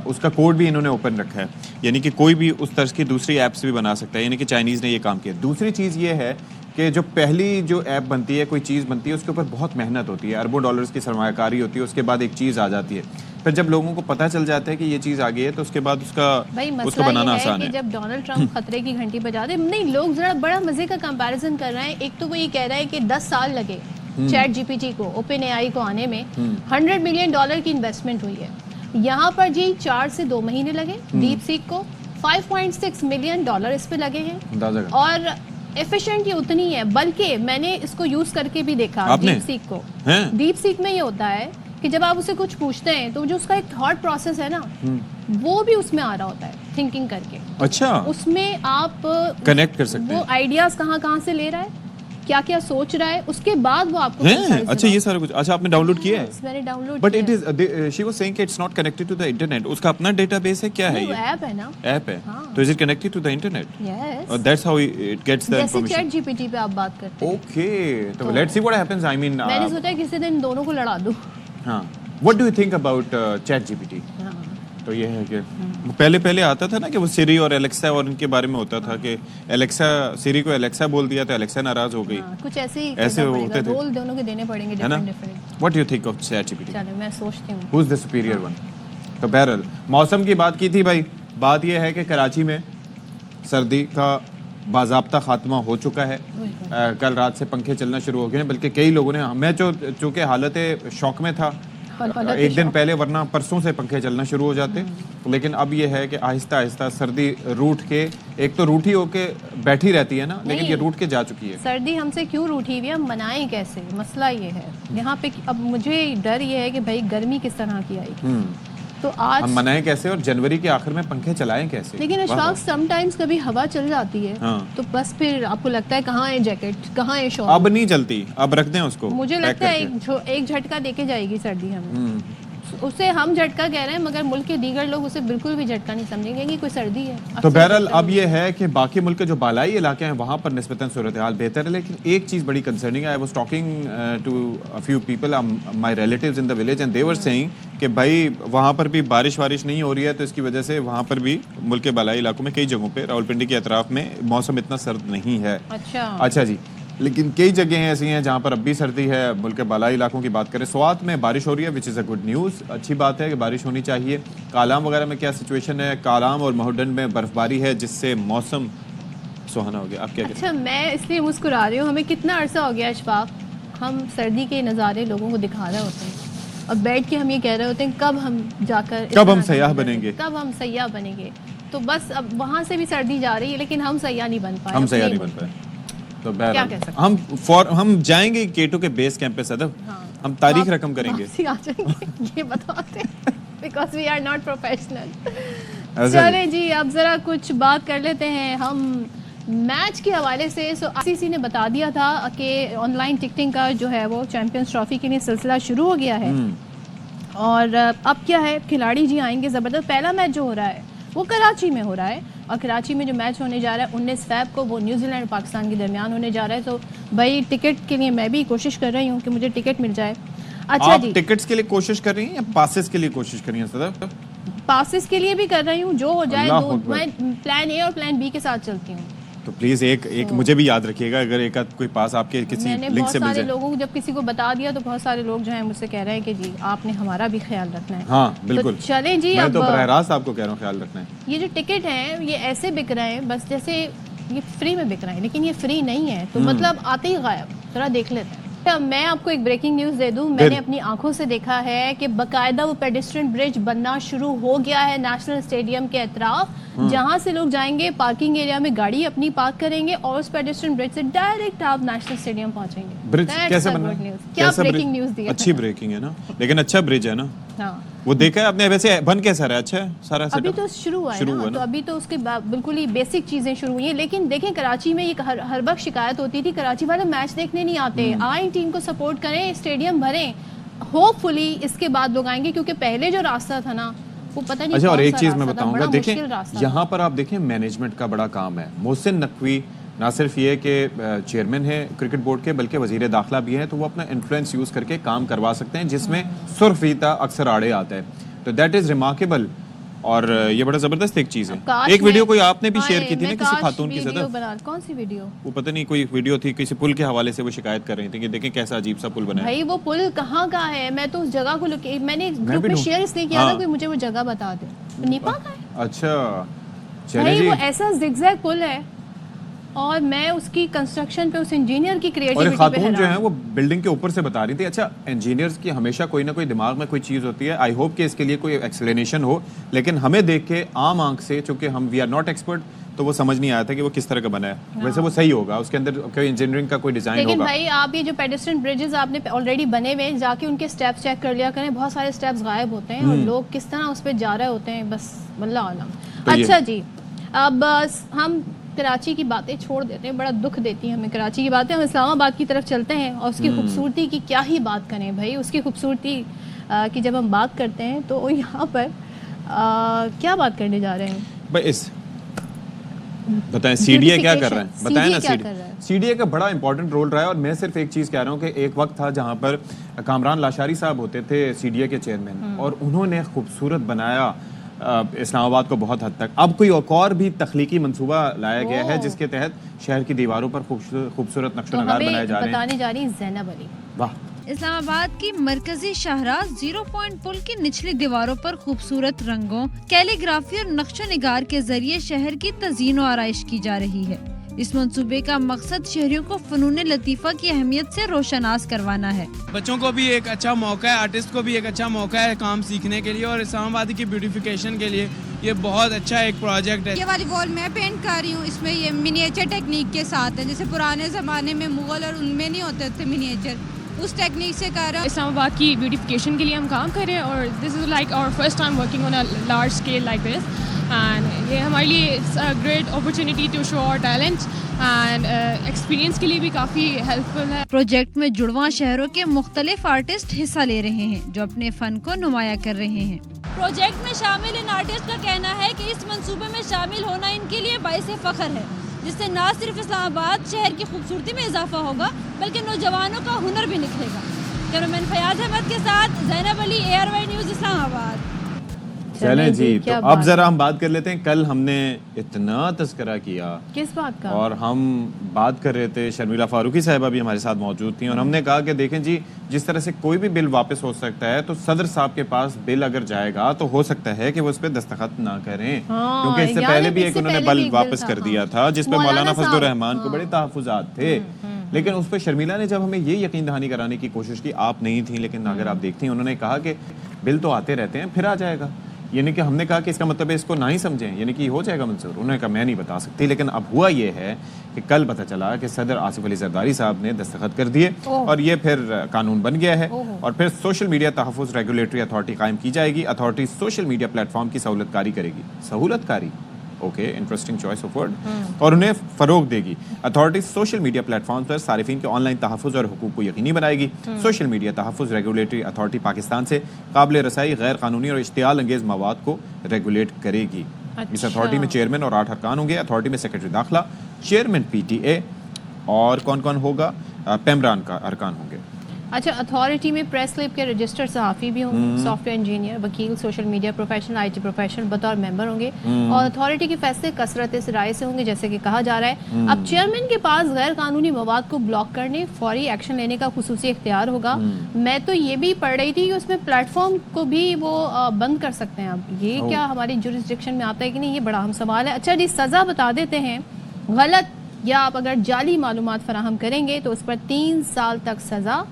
اس کا کوڈ بھی انہوں نے اوپن رکھا ہے, یعنی کہ کوئی بھی اس طرز کی دوسری ایپس بھی بنا سکتا ہے, یعنی کہ چائنیز نے یہ کام کیا. دوسری چیز یہ ہے کہ جو پہلی جو ایپ بنتی ہے, کوئی چیز بنتی ہے, اس کے اوپر بہت محنت ہوتی ہے, اربوں ڈالرز کی سرمایہ کاری ہوتی ہے, اس کے بعد ایک چیز آ جاتی ہے. پھر جب لوگوں کو پتہ چل جاتا ہے کہ یہ چیز آ گئی ہے تو اس کے بعد اس کو بنانا آسان ہے. جب ڈونلڈ ٹرمپ خطرے کی گھنٹی بجاتے, نہیں لوگ ذرا بڑا مزے کا کمپیریزن کر رہے ہیں. ایک تو وہ یہ کہہ رہا ہے کہ 10 سال لگے چیٹ جی پی ٹی کو, اوپن اے آئی کو آنے میں, $100 ملین کی انویسٹمنٹ ہوئی ہے. یہاں پر جی 4 سے 2 مہینے لگے. ڈیپ سیک کو $5.6 ملین اس پہ لگے ہیں, اور ایفیشینٹ یہ اتنی ہے, بلکہ میں نے اس کو یوز کر کے بھی دیکھا ڈیپ سیک کو. ڈیپ سیک میں یہ ہوتا ہے کہ جب آپ اسے کچھ پوچھتے ہیں تو جو اس کا ایک تھاٹ پروسیس ہے نا, وہ بھی اس میں آ رہا ہوتا ہے تھنکنگ کر کے. اچھا, اس میں آپ کنیکٹ کر سکتے ہیں, وہ آئیڈیاز کہاں سے لے رہا ہے, کیا کیا سوچ رہا ہے, اس کے بعد وہ آپ کو. اچھا یہ سارا کچھ, اچھا آپ نے ڈاؤن لوڈ کیا ہے؟ میں نے download but it is she was saying کہ it's not connected to the internet. اس کا اپنا ڈیٹا بیس ہے, کیا ہے یہ ایپ ہے نا, ایپ ہے, تو is it connected to the internet? Yes, اور that's how it gets the information. Chat G P T پہ آپ بات کرتے ہیں. اوکے, تو let's see what happens. I mean میں نے سوچا کسی دن دونوں کو لڑا دوں. ہاں, what do you think about chat G P T? تو یہ ہے کہ پہلے آتا تھا نا کہ وہ سری اور الیکسا اور ان کے بارے میں ہوتا تھا کہ الیکسا, سری کو الیکسا بول دیا تو الیکسا ناراض ہو گئی, کچھ ایسے ہوتے تھے. رول دونوں کے دینے پڑیں گے different. what do you think of chat G P T? چلو میں سوچتی ہوں who's the superior one. تو بہرحال موسم کی بات کی تھی بھائی. بات یہ ہے کہ کراچی میں سردی کا باضابطہ خاتمہ ہو چکا ہے. کل رات سے پنکھے چلنا شروع ہو گئے ہیں, بلکہ کئی لوگوں نے, میں چونکہ حالت شوق میں تھا ایک دن پہلے, ورنہ پرسوں سے پنکھے چلنا شروع ہو جاتے, لیکن اب یہ ہے کہ آہستہ آہستہ سردی روٹ کے, ایک تو روٹھی ہو کے بیٹھی رہتی ہے نا, لیکن یہ روٹ کے جا چکی ہے. سردی ہم سے کیوں روٹھی ہوئی ہے, ہم منائیں کیسے, مسئلہ یہ ہے یہاں پہ. اب مجھے ڈر یہ ہے کہ بھائی گرمی کس طرح کی آئی, تو آج ہم منائیں کیسے اور جنوری کے آخر میں پنکھے چلائیں کیسے. لیکن اشفاق سم ٹائمز کبھی ہوا چل جاتی ہے تو بس پھر آپ کو لگتا ہے کہاں ہے جیکٹ, کہاں ہے شال. اب نہیں چلتی, اب رکھ دیں اس کو. مجھے لگتا ہے ایک جھٹکا دے کے جائے گی سردی ہمیں. اسے ہم جھٹکا کہہ رہے ہیں, مگر ملک کے دیگر لوگ اسے بالکل بھی جھٹکا نہیں سمجھیں گے کہ کوئی سردی ہے. تو بہرحال اب یہ ہے کہ باقی ملک کے جو بالائی علاقے ہیں وہاں پر نسبتاً صورتحال بہتر ہے, لیکن ایک چیز بڑی کنسرننگ ہے. I was talking to a few people, my relatives in the village, and they were seeing کہ بھائی وہاں پر بھی بارش نہیں ہو رہی ہے, تو اس کی وجہ سے وہاں پر بھی ملک کے بالائی علاقوں میں کئی جگہوں پہ, راولپنڈی کے اطراف میں موسم اتنا سرد نہیں ہے. اچھا جی, لیکن کئی جگہیں ایسی ہیں جہاں پر اب بھی سردی ہے. ملک کے بالائی علاقوں کی بات کریں, سوات میں بارش ہو رہی ہے, وچ از اے گڈ نیوز. اچھی بات ہے کہ بارش ہونی چاہیے. کالام وغیرہ میں کیا سچویشن ہے؟ کالام اور مہوڈن میں برف باری ہے, جس سے موسم سہانا ہو گیا. آپ کیا کہتے ہیں؟ اچھا, میں اس لیے مسکرا رہی ہوں, ہمیں کتنا عرصہ ہو گیا اشفاق, ہم سردی کے نظارے لوگوں کو دکھا رہے ہوتے ہیں, اور بیٹھ کے ہم یہ کہہ رہے ہوتے ہیں کب ہم جا کر, کب ہم سیاح بنیں گے, کب ہم سیاح بنیں گے. تو بس اب وہاں سے بھی سردی جا رہی ہے, لیکن ہم سیاح نہیں بن پائے. ہم سیاح نہیں بن پائے. تو ہم جائیں گے کیٹو کے بیس کیمپ پہ صدف, ہم تاریخ رقم کریں گے. یہ بتاتے ہیں because we are not professional. چلیں جی, اب ذرا کچھ بات کر لیتے ہیں ہم میچ کے حوالے سے. سو آئی سی سی نے بتا دیا تھا کہ آن لائن ٹکٹنگ کا جو ہے وہ چیمپئنز ٹرافی کے لیے سلسلہ شروع ہو گیا ہے, اور اب کیا ہے, کھلاڑی جی آئیں گے زبردست. پہلا میچ جو ہو رہا ہے وہ کراچی میں ہو رہا ہے, اور کراچی میں جو میچ ہونے جا رہا ہے 19 فیب کو, وہ نیوزی لینڈ اور پاکستان کے درمیان ہونے جا رہا ہے. تو بھائی ٹکٹ کے لیے میں بھی کوشش کر رہی ہوں کہ مجھے ٹکٹ مل جائے. اچھا جی, ٹکٹس کے لیے کوشش کر رہی ہیں یا پاسز کے لیے کوشش کر رہی ہیں صدف؟ پاسز کے لیے بھی کر رہی ہوں, جو ہو جائے. میں پلان اے اور پلان بی کے ساتھ چلتی ہوں. تو پلیز ایک مجھے بھی یاد رکھیے گا, اگر ایک کوئی پاس آپ کے کسی لنک سے مل جائے. بہت سارے لوگوں کو جب کسی کو بتا دیا تو بہت سارے لوگ جو ہیں مجھ سے کہہ رہے ہیں کہ جی آپ نے ہمارا بھی خیال رکھنا ہے. ہاں بالکل, چلیں جی, میں تو براہ راست آپ کو کہہ رہا ہوں خیال رکھنا ہے. یہ جو ٹکٹ ہیں یہ ایسے بک رہے ہیں بس جیسے یہ فری میں بک رہے ہیں, لیکن یہ فری نہیں ہے, تو مطلب آتے ہی غائب. ذرا دیکھ لیتے ہیں. میں آپ کو ایک بریکنگ نیوز دے دوں, میں نے اپنی آنکھوں سے دیکھا ہے کہ باقاعدہ وہ پیڈسٹرین برج بننا شروع ہو گیا ہے نیشنل اسٹیڈیم کے اطراف, جہاں سے لوگ جائیں گے پارکنگ ایریا میں گاڑی اپنی پارک کریں گے, اور اس پیڈسٹرین برج سے ڈائریکٹ آپ نیشنل اسٹیڈیم پہنچیں گے. برج کیسے بننا ہے؟ کیا بریکنگ نیوز دی ہے. اچھی بریکنگ ہے نا, لیکن اچھا برج ہے نا. وہ دیکھا ہے آپ نے ویسے بن کیسا رہا؟ اچھا ہے سارا سیٹ اپ؟ ابھی تو شروع ہوا ہے نا، تو ابھی تو اس کے بالکل ہی بیسک چیزیں شروع ہوئی ہیں. لیکن دیکھیں کراچی میں یہ ہر وقت شکایت ہوتی تھی کراچی والے میچ دیکھنے نہیں آتے. آئیں ٹیم کو سپورٹ کریں، اسٹیڈیم بھریں. ہوپ فلی اس کے بعد لوگ آئیں گے، کیونکہ پہلے جو راستہ تھا نا وہ پتہ نہیں. اچھا اور ایک چیز میں بتاؤں گا، دیکھیں یہاں پر آپ دیکھیں مینجمنٹ کا بڑا کام ہے. محسن نقوی نہ صرف یہ کہ چیئرمین ہے کرکٹ بورڈ کے بلکہ وزیر داخلہ بھی ہیں، تو وہ اپنا انفلوئنس یوز کر کے کام کروا سکتے ہیں جس میں سرفیتا اکثر آڑے آتا ہے. تو دیٹ از ریمارکیبل اور یہ بڑا زبردست ایک چیز ہے. ایک ویڈیو کوئی آپ نے بھی شیئر کی تھی نا کسی خاتون کی صدف، کون سی ویڈیو؟ وہ پتہ نہیں کوئی ویڈیو تھی کسی پل کے حوالے سے، وہ شکایت کر رہی تھی کہ دیکھیں کیسا عجیب سا پل بنا ہے. بھائی وہ پل کہاں کا ہے؟ میں تو اس جگہ کو میں نے گروپ میں شیئر اس لیے کیا تھا کہ مجھے وہ جگہ بتا دے. نیپا کا ہے. اچھا بھائی وہ ایسا زگزیگ پل ہے اور میں اس کی کنسٹرکشن پہ اس انجینئر کی کریٹیوٹی پہ خاتون جو ہیں وہ بلڈنگ کے اوپر سے بتا رہی تھی. اچھا انجینئرز کی ہمیشہ کوئی نہ کوئی دماغ میں کوئی چیز ہوتی ہے. آئی ہوپ کہ اس کے لیے کوئی ایکسپلینیشن ہو، لیکن ہمیں دیکھ کے عام آنکھ سے چونکہ ہم وی آر ناٹ ایکسپرٹ تو وہ سمجھ نہیں آیا تھا کہ وہ کس طرح کا بنا ہے. ویسے وہ صحیح ہوگا، اس کے اندر کوئی انجینئرنگ کا کوئی ڈیزائن ہوگا. لیکن بھائی آپ یہ جو پیڈسٹرین بریجز آپ نے آلریڈی بنے ہوئے جا کے ان کے سٹیپس چیک کر لیا کریں. بہت سارے سٹیپس غائب ہوتے ہیں اور لوگ کس طرح اس پہ جا رہے ہوتے ہیں، بس واللہ عالم. اچھا جی اب ہم کراچی کی باتیں چھوڑ دیتے ہیں، بڑا دکھ دیتی ہیں ہمیں کراچی کی باتیں. ہم اسلام آباد کی طرف چلتے ہیں اور اس کی خوبصورتی کی کیا ہی بات کریں بھائی. اس کی خوبصورتی کی جب ہم بات کرتے ہیں تو یہاں پر کیا بات کرنے جا رہے ہیں بھائی؟ بتائیں سی ڈی اے کیا کر رہے ہیں؟ بتائیں نا. سی ڈی اے کا بڑا امپورٹنٹ رول رہا ہے اور میں صرف ایک چیز کہہ رہا ہوں کہ ایک وقت تھا جہاں پر کامران لاشاری صاحب ہوتے تھے سی ڈی اے کے چیئرمین اور انہوں نے خوبصورت بنایا اسلام آباد کو بہت حد تک. اب کوئی اور بھی تخلیقی منصوبہ لایا گیا ہے جس کے تحت شہر کی دیواروں پر خوبصورت نقش و نگار بنائے جا رہے ہیں. بتانے جا رہی زینب علی. واہ. اسلام آباد کی مرکزی شاہراہ 0 پوائنٹ پل کی نچلی دیواروں پر خوبصورت رنگوں، کیلی گرافی اور نقش و نگار کے ذریعے شہر کی تزئین و آرائش کی جا رہی ہے. اس منصوبے کا مقصد شہریوں کو فنون لطیفہ کی اہمیت سے روشناس کروانا ہے. بچوں کو بھی ایک اچھا موقع ہے، آرٹسٹ کو بھی ایک اچھا موقع ہے کام سیکھنے کے لیے اور اسلام آباد کی بیوٹیفیکیشن کے لیے یہ بہت اچھا ایک پروجیکٹ ہے. یہ والی وال میں پینٹ کر رہی ہوں، اس میں یہ منیچر ٹیکنیک کے ساتھ ہے، جیسے پرانے زمانے میں مغل اور ان میں نہیں ہوتے تھے منیچر، اس ٹیکنیک سے کر رہا ہوں. اسلام آباد کی بیوٹیفیکیشن کے لیے ہم کام کر رہے ہیں اور this is like our first time working on a large scale like this and یہ ہمارے لیے it's a great opportunity to show our talent and experience کے لیے بھی کافی ہیلپ فل ہے. پروجیکٹ میں جڑواں شہروں کے مختلف آرٹسٹ حصہ لے رہے ہیں جو اپنے فن کو نمایاں کر رہے ہیں. پروجیکٹ میں شامل ان آرٹسٹ کا کہنا ہے کہ اس منصوبے میں شامل ہونا ان کے لیے باعث فخر ہے، جس سے نہ صرف اسلام آباد شہر کی خوبصورتی میں اضافہ ہوگا بلکہ نوجوانوں کا ہنر بھی نکھرے گا. کیمرامین فیاض احمد کے ساتھ زینب علی، ARY نیوز اسلام آباد. چلیں جی تو اب ذرا ہم بات کر لیتے ہیں. کل ہم نے اتنا تذکرہ کیا کس بات کا، اور ہم بات کر رہے تھے، شرمیلا فاروقی صاحبہ بھی ہمارے ساتھ موجود تھیں اور ہم نے کہا کہ دیکھیں جی جس طرح سے کوئی بھی بل واپس ہو سکتا ہے تو صدر صاحب کے پاس بل اگر جائے گا تو ہو سکتا ہے کہ وہ اس پہ دستخط نہ کریں، کیونکہ اس سے پہلے بھی ایک انہوں نے بل واپس کر دیا تھا جس پہ مولانا فضل الرحمان کو بڑے تحفظات تھے. لیکن اس پہ شرمیلا نے جب ہمیں یہ یقین دہانی کرانے کی کوشش کی، آپ نہیں تھیں لیکن اگر آپ دیکھتی ہیں، انہوں نے کہا کہ بل تو آتے رہتے ہیں پھر آ جائے گا. یعنی کہ ہم نے کہا کہ اس کا مطلب ہے اس کو نہ ہی سمجھیں، یعنی کہ ہو جائے گا منظور. انہوں نے کہا میں نہیں بتا سکتی، لیکن اب ہوا یہ ہے کہ کل پتہ چلا کہ صدر آصف علی زرداری صاحب نے دستخط کر دیے اور یہ پھر قانون بن گیا ہے اور پھر سوشل میڈیا تحفظ ریگولیٹری اتھارٹی قائم کی جائے گی. Authority social media platform کی سہولت کاری کرے گی. سہولت کاری، okay, interesting choice of word. اور انہیں فروغ دے گی. Authority social media platform پر صارفین کے آن لائن تحفظ اور حقوق کو یقینی بنائے گی. سوشل میڈیا تحفظ ریگولیٹری اتھارٹی پاکستان سے قابل رسائی غیر قانونی اور اشتعال انگیز مواد کو ریگولیٹ کرے گی. اس اتھارٹی میں چیئرمین اور 8 ارکان ہوں گے. اتھارٹی میں سیکرٹری داخلہ، چیئرمین PTA اور کون کون ہوگا؟ پیمران کا ارکان ہوں گے. اچھا، اتھارٹی میں پریس کلب کے رجسٹرڈ صحافی بھی ہوں گے، سافٹ ویئر انجینئر، وکیل، social media professional, IT professional بطور ممبر ہوں گے اور اتھارٹی کے فیصلے کثرت سے رائے سے ہوں گے جیسے کہ کہا جا رہا ہے. اب چیئرمین کے پاس غیر قانونی مواد کو بلاک کرنے، فوری ایکشن لینے کا خصوصی اختیار ہوگا. میں تو یہ بھی پڑھ رہی تھی کہ اس میں پلیٹ فارم کو بھی وہ بند کر سکتے ہیں. اب یہ کیا ہماری جورسڈکشن میں آتا ہے کہ نہیں، یہ بڑا اہم سوال ہے. اچھا جی، سزا بتا دیتے ہیں. غلط یا آپ اگر جعلی معلومات فراہم کریں گے تو اس پر 3 سال تک سزا،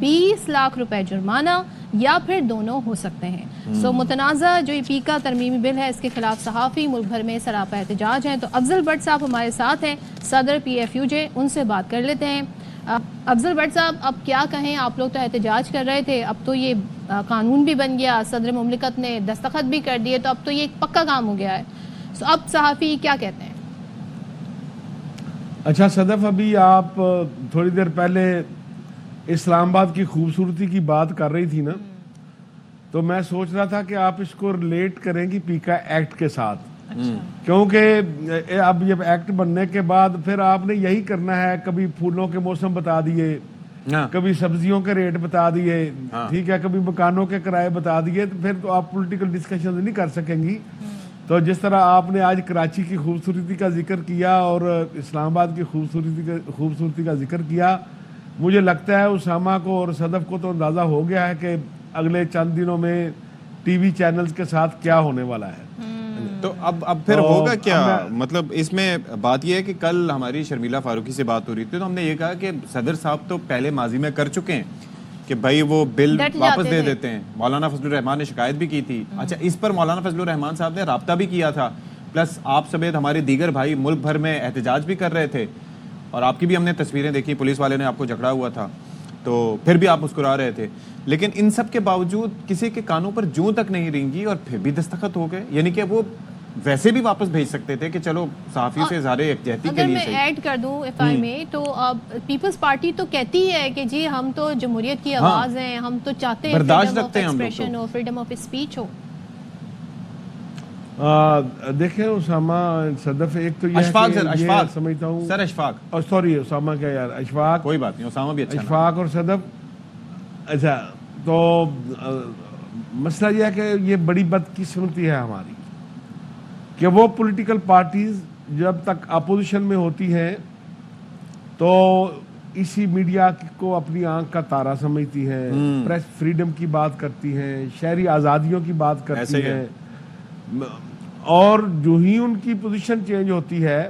20 لاکھ روپے جرمانہ یا پھر دونوں ہو سکتے ہیں. سو متنازع جو EP کا ترمیمی بل ہے، اس کے خلاف صحافی ملک بھر میں سراپا احتجاج ہیں. تو افضل بٹ صاحب ہمارے ساتھ ہیں، صدر PFUJ، ان سے بات کر لیتے ہیں. افضل بٹ صاحب اب کیا کہیں, آپ لوگ تو احتجاج کر رہے تھے, اب تو یہ قانون بھی بن گیا, صدر مملکت نے دستخط بھی کر دیے, تو اب تو یہ ایک پکا کام ہو گیا ہے, اب صحافی کیا کہتے ہیں؟ اچھا صدف, ابھی آپ تھوڑی دیر پہلے اسلام آباد کی خوبصورتی کی بات کر رہی تھی نا, تو میں سوچ رہا تھا کہ آپ اس کو ریلیٹ کریں گی پیکا ایکٹ کے ساتھ, کیونکہ اب یہ ایکٹ بننے کے بعد پھر آپ نے یہی کرنا ہے, کبھی پھولوں کے موسم بتا دیے, کبھی سبزیوں کے ریٹ بتا دیے, ٹھیک ہے, کبھی مکانوں کے کرائے بتا دیے, تو پھر تو آپ پولیٹیکل ڈسکشن نہیں کر سکیں گی. تو جس طرح آپ نے آج کراچی کی خوبصورتی کا ذکر کیا اور اسلام آباد کی خوبصورتی کا ذکر کیا, مجھے لگتا ہے اسامہ کو اور صدف کو تو اندازہ ہو گیا ہے کہ اگلے چند دنوں میں ٹی وی چینلز کے ساتھ کیا ہونے والا ہے. تو اب پھر ہوگا کیا, مطلب اس میں بات یہ ہے کہ کل ہماری شرمیلا فاروقی سے بات ہو رہی تھی, تو ہم نے یہ کہا کہ صدر صاحب تو پہلے ماضی میں کر چکے ہیں کہ بھائی وہ بل واپس دے دیتے ہیں. مولانا فضل الرحمان نے شکایت بھی کی تھی. اچھا, اس پر مولانا فضل الرحمان صاحب نے رابطہ بھی کیا تھا, پلس آپ سمیت ہمارے دیگر بھائی ملک بھر میں احتجاج بھی کر رہے تھے, اور آپ کی بھی ہم نے تصویریں دیکھی, پولیس والے نے آپ کو جکڑا ہوا تھا, تو پھر بھی آپ مسکرا رہے تھے. لیکن ان سب کے باوجود کسی کے کانوں پر جوں تک نہیں رینگی اور پھر بھی دستخط ہو گئے. یعنی کہ وہ ویسے بھی واپس بھیج سکتے تھے کہ چلو صحافیوں سے اظہار یکجہتی کے لیے. اگر میں ایڈ کر دوں ایف آئی میں, تو پیپلز پارٹی تو کہتی ہے کہ جی ہم تو جمہوریت کی آواز ہیں, ہم تو چاہتے ہیں فریڈم آف ایکسپریشن ہو, فریڈم آف اسپیچ ہو. دیکھیں اسامہ, صدف, ایک تو یہ سمجھتا ہوں سر اشفاق, سوری اسامہ کیا یار, اشفاق, کوئی بات نہیں, اسامہ بھی اچھا, اشفاق اور صدف. اچھا, تو مسئلہ یہ ہے کہ یہ بڑی بدقسمتی ہے ہماری کہ وہ پولیٹیکل پارٹیز جب تک اپوزیشن میں ہوتی ہیں تو اسی میڈیا کو اپنی آنکھ کا تارا سمجھتی ہیں, پریس فریڈم کی بات کرتی ہیں, شہری آزادیوں کی بات کرتی ہیں, اور جو ہی ان کی پوزیشن چینج ہوتی ہے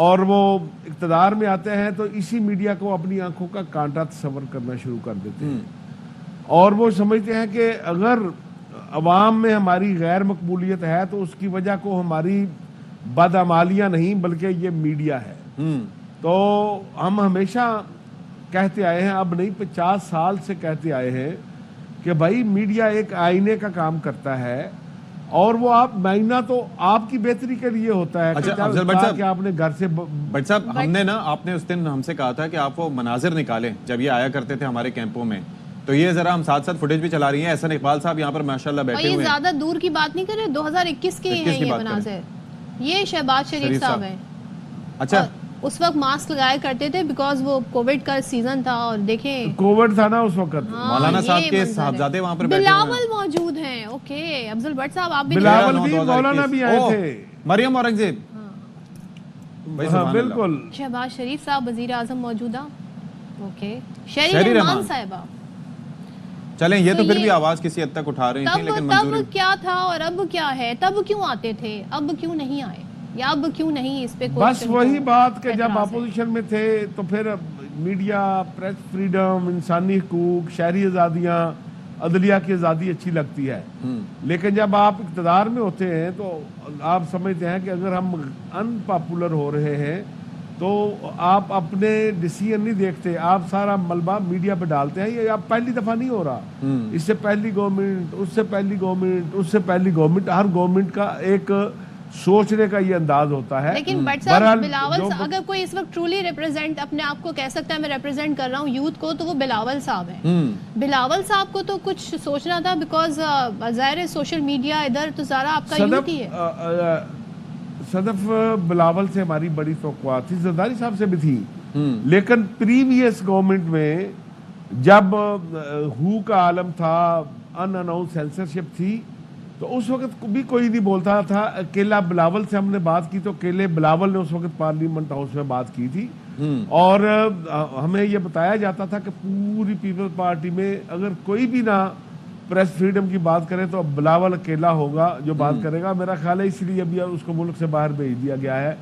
اور وہ اقتدار میں آتے ہیں تو اسی میڈیا کو اپنی آنکھوں کا کانٹا تصور کرنا شروع کر دیتے ہیں, اور وہ سمجھتے ہیں کہ اگر عوام میں ہماری غیر مقبولیت ہے تو اس کی وجہ کو ہماری بدعمالیاں نہیں بلکہ یہ میڈیا ہے. تو ہم ہمیشہ کہتے آئے ہیں, اب نہیں 50 سال سے کہتے آئے ہیں کہ بھائی میڈیا ایک آئینے کا کام کرتا ہے, اور وہ آپ معنی تو آپ کی بہتری کے لیے ہوتا ہے. کہ آپ نے گھر سے بٹ صاحب, ہم نے نا, آپ نے اس دن ہم سے کہا تھا کہ آپ وہ مناظر نکالیں جب یہ آیا کرتے تھے ہمارے کیمپوں میں, تو یہ ذرا ہم ساتھ ساتھ فوٹیج بھی چلا رہی ہیں. احسن اقبال صاحب یہاں پر ماشاءاللہ بیٹھے ہوئے ہیں, زیادہ دور کی بات نہیں کر رہے, 2021 کے ہیں یہ مناظر. یہ شہباز شریف صاحب ہیں. اچھا, اس وقت ماسک لگایا کرتے تھے بیکاز وہ کووڈ کا سیزن تھا, اور دیکھیں کووڈ تھا نا اس وقت. مولانا صاحب کے صاحبزادے وہاں پر بیٹھے ہوئے ہیں, بلاول موجود ہیں. اوکے, افضل بٹ صاحب آپ بھی, بلاول بھی, مولانا بھی آئے تھے, مریم اورنگزیب, بالکل, شہباز شریف صاحب وزیر اعظم موجودہ. اوکے, شہری رحمان صاحبہ. چلیں, یہ تو پھر بھی آواز کسی حد تک اٹھا رہے ہیں, لیکن تب کیا تھا اور اب کیا ہے, تب کیوں آتے تھے, اب کیوں نہیں آئے, یا اب کیوں نہیں, اس پہ بس وہی بات کہ جب اپوزیشن میں تھے تو پھر میڈیا, پریس فریڈم, انسانی حقوق, شہری آزادیاں, عدلیہ کی آزادی اچھی لگتی ہے. لیکن جب آپ اقتدار میں ہوتے ہیں تو آپ سمجھتے ہیں کہ اگر ہم ان پاپولر ہو رہے ہیں تو آپ اپنے ڈیسیژن نہیں دیکھتے, آپ سارا ملبہ میڈیا پہ ڈالتے ہیں. یہ اب پہلی دفعہ نہیں ہو رہا, اس سے پہلی گورنمنٹ, اس سے پہلی گورنمنٹ, اس سے پہلی گورنمنٹ, ہر گورنمنٹ کا ایک سوچنے کا یہ انداز ہوتا ہے. لیکن بٹ صاحب, بلاول اگر کوئی اس وقت ٹرولی ریپرزینٹ اپنے آپ کو کہہ سکتا ہے میں ریپرزینٹ کر رہا ہوں یوتھ کو, تو وہ بلاول صاحب ہیں. بلاول صاحب کو تو کچھ سوچنا تھا, بیکاز ظاہر سوشل میڈیا ادھر تو سارا آپ کا یوتھ ہی ہے. صدف, بلاول سے ہماری بڑی توقعات تھی, زرداری صاحب سے بھی تھی, لیکن پریویس گورنمنٹ میں جب ہو کا عالم تھا, ان اناؤنس سینسرشپ تھی, تو اس وقت بھی کوئی نہیں بولتا تھا. اکیلا بلاول سے ہم نے بات کی تو اکیلے بلاول نے اس وقت پارلیمنٹ ہاؤس میں بات کی تھی, اور ہمیں یہ بتایا جاتا تھا کہ پوری پیپل پارٹی میں اگر کوئی بھی نہ پریس فریڈم کی بات کرے تو بلاول اکیلا ہوگا جو بات کرے گا. میرا خیال ہے اس لیے ابھی اس کو ملک سے باہر بھیج دیا گیا ہے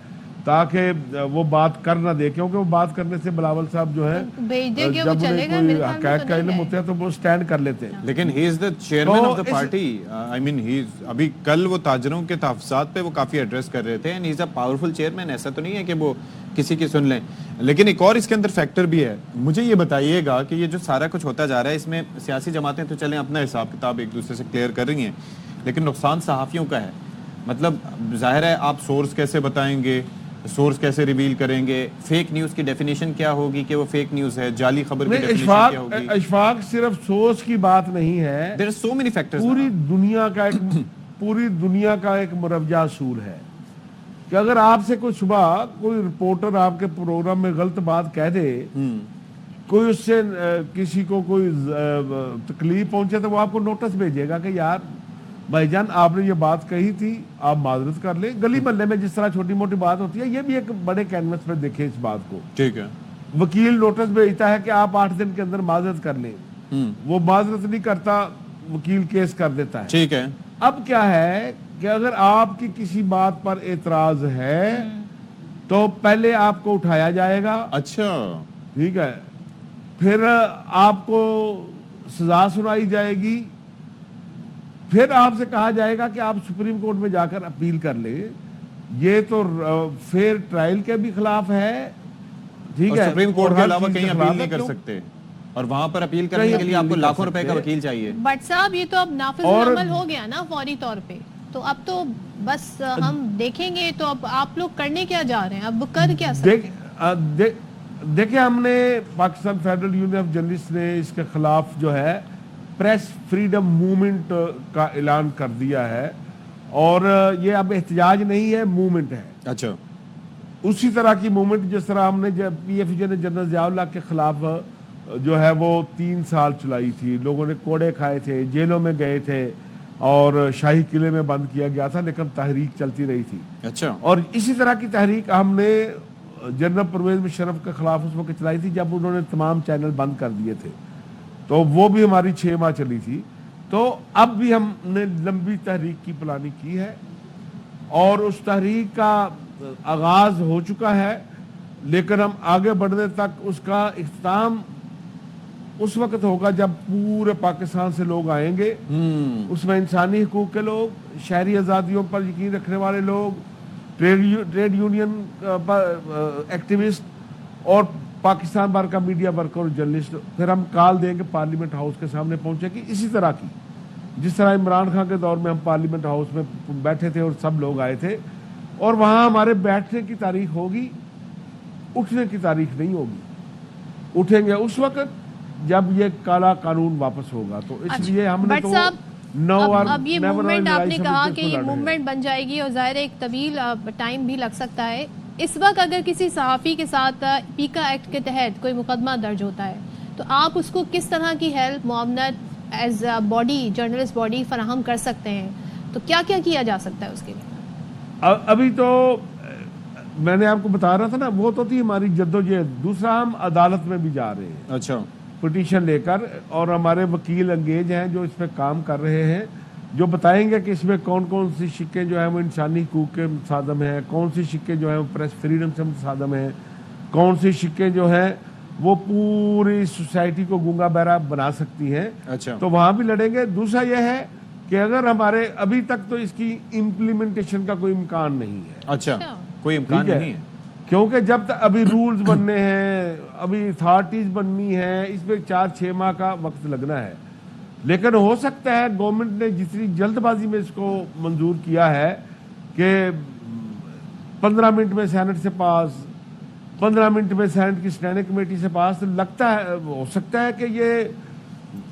تاکہ وہ بات کر نہ دے, کیونکہ وہ بات کرنے سے بلاول صاحب جو ہے جب انہیں کوئی حقائق کا علم ہوتا ہے تو وہ سٹینڈ کر لیتے ہیں. لیکن ہی از دا chairman of the party. I mean ہی ابھی کل وہ تاجروں کے تحفظات پہ وہ کافی ایڈریس کر رہے تھے, and he is a powerful chairman. ایسا تو نہیں ہے کہ وہ کسی کی سن لیں. لیکن ایک اور اس کے اندر فیکٹر بھی ہے. مجھے یہ بتائیے گا کہ یہ جو سارا کچھ ہوتا جا رہا ہے اس میں سیاسی جماعتیں تو چلیں اپنا حساب کتاب ایک دوسرے سے کلیئر کر رہی ہیں, لیکن نقصان صحافیوں کا ہے. مطلب ظاہر ہے آپ سورس کیسے بتائیں گے, سورس کیسے ریویل کریں گے, فیک نیوز کی ڈیفینیشن کیا ہوگی کہ وہ فیک نیوز ہے, جعلی خبر کی ڈیفینیشن کیا ہوگی. اشفاق صرف سورس کی بات نہیں ہے, there are so many factors. پوری دنیا کا ایک مروجہ اصول ہے کہ اگر آپ سے کوئی صبح کوئی رپورٹر آپ کے پروگرام میں غلط بات کہہ دے, کوئی اس سے کسی کو کوئی تکلیف پہنچے تو وہ آپ کو نوٹس بھیجے گا کہ یار بھائی جان آپ نے یہ بات کہی تھی, آپ معذرت کر لیں. گلی محلے میں جس طرح چھوٹی موٹی بات ہوتی ہے, یہ بھی ایک بڑے کینوس پہ دیکھیں اس بات کو. ٹھیک ہے, وکیل نوٹس بھیجتا ہے کہ آپ 8 دن کے اندر معذرت کر لیں, وہ معذرت نہیں کرتا, وکیل کیس کر دیتا ہے. ٹھیک ہے. اب کیا ہے کہ اگر آپ کی کسی بات پر اعتراض ہے تو پہلے آپ کو اٹھایا جائے گا. اچھا ٹھیک ہے, پھر آپ کو سزا سنائی جائے گی, پھر آپ سے کہا جائے گا کہ آپ سپریم کورٹ میں جا کر اپیل کر لیں. یہ تو فیئر ٹرائل کے بھی خلاف ہے. ٹھیک ہے, سپریم کورٹ کے علاوہ کہیں اپیل نہیں کر سکتے, اور وہاں پر اپیل کرنے کے لیے آپ کو لاکھوں روپے کا وکیل چاہیے. بٹ صاحب یہ تو اب نافذ العمل ہو گیا نا فوری طور پہ, تو اب تو بس ہم دیکھیں گے. تو اب آپ لوگ کرنے کیا جا رہے ہیں, اب کر کیا سکتے؟ دیکھیں ہم نے Pakistan federal union of journalist نے اس کے خلاف جو ہے پریس فریڈم موومنٹ کا اعلان کر دیا ہے, اور یہ اب احتجاج نہیں ہے, موومنٹ ہے. اچھا, اسی طرح کی موومنٹ جس طرح ہم نے پی ایف جے نے جنرل ضیاء اللہ کے خلاف جو ہے وہ 3 سال چلائی تھی. لوگوں نے کوڑے کھائے تھے, جیلوں میں گئے تھے, اور شاہی قلعے میں بند کیا گیا تھا, لیکن تحریک چلتی رہی تھی. اچھا, اور اسی طرح کی تحریک ہم نے جنرل پرویز مشرف کے خلاف اس وقت چلائی تھی جب انہوں نے تمام چینل بند کر دیے تھے, تو وہ بھی ہماری 6 ماہ چلی تھی. تو اب بھی ہم نے لمبی تحریک کی پلاننگ کی ہے, اور اس تحریک کا آغاز ہو چکا ہے, لیکن ہم آگے بڑھنے تک اس کا اختتام اس وقت ہوگا جب پورے پاکستان سے لوگ آئیں گے. اس میں انسانی حقوق کے لوگ, شہری آزادیوں پر یقین رکھنے والے لوگ, ٹریڈ یونین ایکٹیوسٹ, اور پاکستان بھر کا میڈیا ورکر اور جرنلسٹ. پھر ہم کال دیں گے پارلیمنٹ ہاؤس کے سامنے پہنچے گی, اسی طرح کی جس طرح عمران خان کے دور میں ہم پارلیمنٹ ہاؤس میں بیٹھے تھے اور سب لوگ آئے تھے, اور وہاں ہمارے بیٹھنے کی تاریخ ہوگی, اٹھنے کی تاریخ نہیں ہوگی. اٹھیں گے اس وقت جب یہ کالا قانون واپس ہوگا. تو اس لیے ہم نے تو اب یہ موومنٹ آپ نے کہا کہ یہ موومنٹ بن جائے گی, اور ظاہر ایک طویل ٹائم بھی لگ سکتا ہے. اس وقت اگر کسی صحافی کے ساتھ پیکا ایکٹ کے تحت کوئی مقدمہ درج ہوتا ہے تو آپ اس کو کس طرح کی ہیلپ معاونت ایز باڈی, جرنلسٹ باڈی فراہم کر سکتے ہیں؟ تو کیا کیا کیا جا سکتا ہے اس کے لیے؟ ابھی تو میں نے آپ کو بتا رہا تھا نا, وہ تو تھی ہماری جدوجہد. دوسرا ہم عدالت میں بھی جا رہے ہیں. اچھا, پٹیشن لے کر, اور ہمارے وکیل انگیج ہیں جو اس پہ کام کر رہے ہیں, جو بتائیں گے کہ اس میں کون کون سی شکیں جو ہیں وہ انسانی حقوق کے متصادم ہیں, کون سی شکیں جو ہیں وہ پریس فریڈم سے متصادم ہیں, کون سی شکیں جو ہیں وہ پوری سوسائٹی کو گونگا بہرا بنا سکتی ہیں. اچھا, تو وہاں بھی لڑیں گے. دوسرا یہ ہے کہ اگر ہمارے ابھی تک تو اس کی امپلیمنٹیشن کا کوئی امکان نہیں ہے. اچھا, کوئی امکان نہیں ہے, کیونکہ جب تک ابھی رولز بننے ہیں, ابھی اتھارٹیز بننی ہیں, اس میں 4-6 ماہ کا وقت لگنا ہے. لیکن ہو سکتا ہے گورنمنٹ نے جتنی جلد بازی میں اس کو منظور کیا ہے کہ 15 منٹ میں سینٹ سے پاس, 15 منٹ میں سینٹ کی اسٹینڈنگ کمیٹی سے پاس, تو لگتا ہے ہو سکتا ہے کہ یہ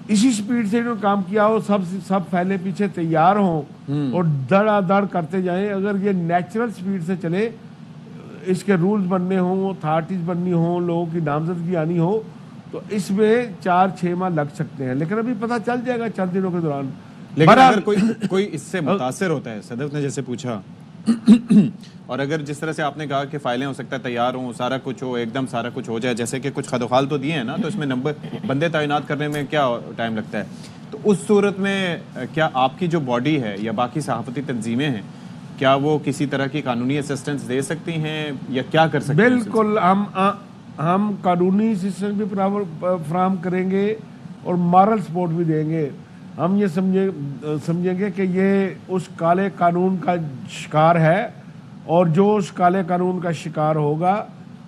اسی سپیڈ سے جو کام کیا ہو, سب پہلے پیچھے تیار ہوں اور دڑا دڑ کرتے جائیں. اگر یہ نیچرل سپیڈ سے چلے, اس کے رولز بننے ہوں, اتھارٹیز بننی ہوں, لوگوں کی نامزدگی آنی ہو, تو اس میں 4-6 ماہ لگ سکتے ہیں. لیکن ابھی پتہ چل جائے گا چند دنوں کے دوران. لیکن اگر کوئی اس سے متاثر ہوتا ہے, صدف نے جیسے پوچھا, اور اگر جس طرح سے آپ نے کہا کہ فائلیں ہو سکتا ہے تیار ہوں, سارا کچھ ہو, ایک دم سارا کچھ ہو جائے, جیسے کہ کچھ خدوخال تو دیے ہیں نا, تو اس میں بندے تعینات کرنے میں کیا ٹائم لگتا ہے, تو اس صورت میں کیا آپ کی جو باڈی ہے یا باقی صحافتی تنظیمیں ہیں, کیا وہ کسی طرح کی قانونی اسسٹنس دے سکتی ہیں یا کیا کر سکتی ہیں؟ بالکل, ہم قانونی اسسٹنس بھی فراہم کریں گے اور مارل سپورٹ بھی دیں گے. ہم یہ سمجھیں گے کہ یہ اس کالے قانون کا شکار ہے, اور جو اس کالے قانون کا شکار ہوگا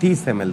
30 ml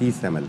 30 ml।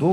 2